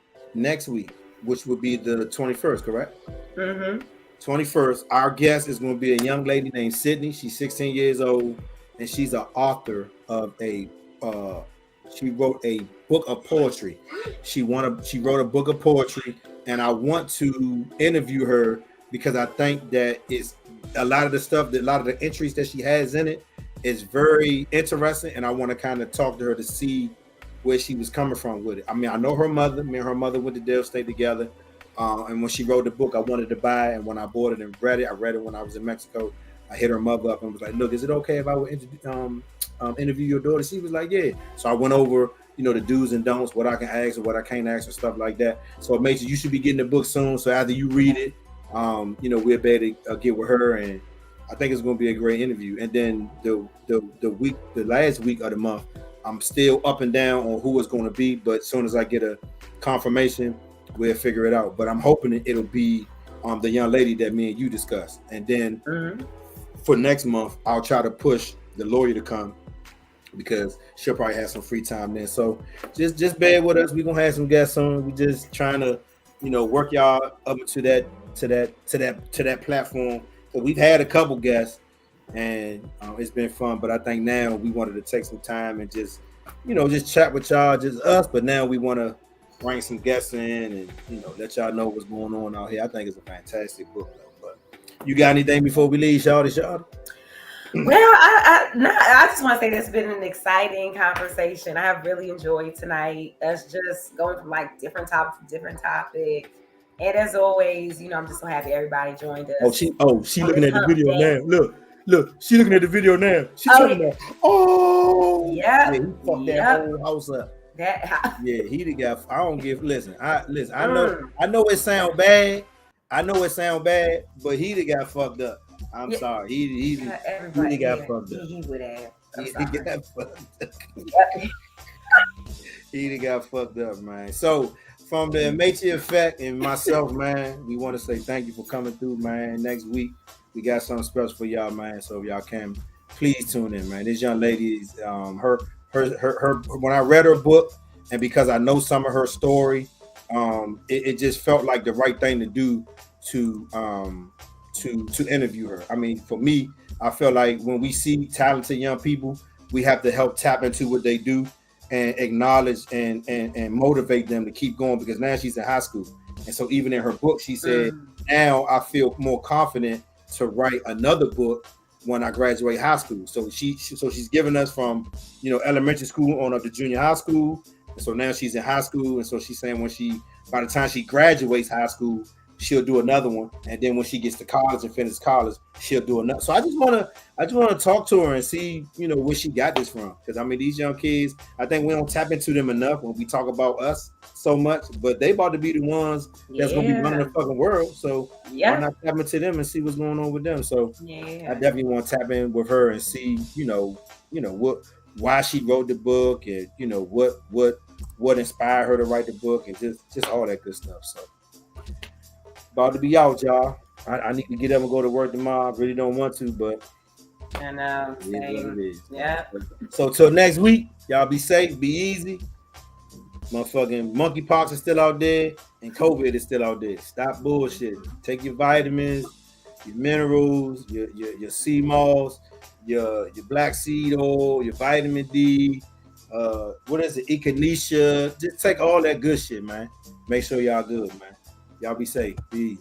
which would be the 21st, correct? 21st, our guest is going to be a young lady named Sydney. She's 16 years old, and she's an author of she wrote a book of poetry. She wrote a book of poetry, and I want to interview her because I think that it's a lot of the entries that she has in it is very interesting, and I want to kind of talk to her to see where she was coming from with it. I mean, I know her mother. Me and her mother went to Dale State together, and when she wrote the book, I wanted to buy it, and when I bought it and read it, I read it when I was in Mexico. I hit her mother up and was like, look, is it okay if I would interview your daughter? She was like, yeah. So I went over, the do's and don'ts, what I can ask or what I can't ask, or stuff like that. So it makes you should be getting the book soon. So after you read it, we'll be able to get with her, and I think it's going to be a great interview. And then the last week of the month, I'm still up and down on who it's going to be, but as soon as I get a confirmation, we'll figure it out. But I'm hoping it'll be the young lady that me and you discussed. And then for next month, I'll try to push the lawyer to come, because she'll probably have some free time then. So just bear with us. We're gonna have some guests on. We just trying to, work y'all up to that platform. So we've had a couple guests, and it's been fun. But I think now we wanted to take some time and just chat with y'all, just us. But now we want to bring some guests in and let y'all know what's going on out here. I think it's a fantastic book, though. But you got anything before we leave, Shawty? Well, I just want to say this has been an exciting conversation. I have really enjoyed tonight. Us just going from different topic to different topic. And as always, I'm just so happy everybody joined us. She looking at the video now. Look, she looking at the video now. She talking about, yeah, he fucked that whole house up. Yeah, he the guy. I don't give. Listen. I know it sound bad. But he the guy fucked up. I'm sorry. He got fucked up. He would have. He got fucked up. He got fucked up, man. So from the Amechi Effect and myself, man, we want to say thank you for coming through, man. Next week we got something special for y'all, man. So if y'all can, please tune in, man. This young lady is her. When I read her book, and because I know some of her story, it just felt like the right thing to do to interview her. I mean, for me, I feel like when we see talented young people, we have to help tap into what they do and acknowledge and motivate them to keep going, because now she's in high school. And so even in her book, she said, now I feel more confident to write another book when I graduate high school. So she's giving us from, elementary school on up to junior high school. And so now she's in high school. And so she's saying by the time she graduates high school, she'll do another one, and then when she gets to college and finishes college, she'll do another. So I just want to talk to her and see, where she got this from. Because I mean, these young kids, I think we don't tap into them enough when we talk about us so much. But they about to be the ones that's gonna be running the fucking world. So why not tap into them and see what's going on with them? So I definitely want to tap in with her and see, why she wrote the book, and what inspired her to write the book, and just all that good stuff. So. About to be out, y'all. I need to get up and go to work tomorrow. I really don't want to, but I know. It is. Yeah. So till next week, y'all be safe, be easy. Motherfucking monkeypox is still out there, and COVID is still out there. Stop bullshit. Take your vitamins, your minerals, your sea moss, your black seed oil, your vitamin D. What is it? Echinacea. Just take all that good shit, man. Make sure y'all good, man. Y'all be safe. Peace.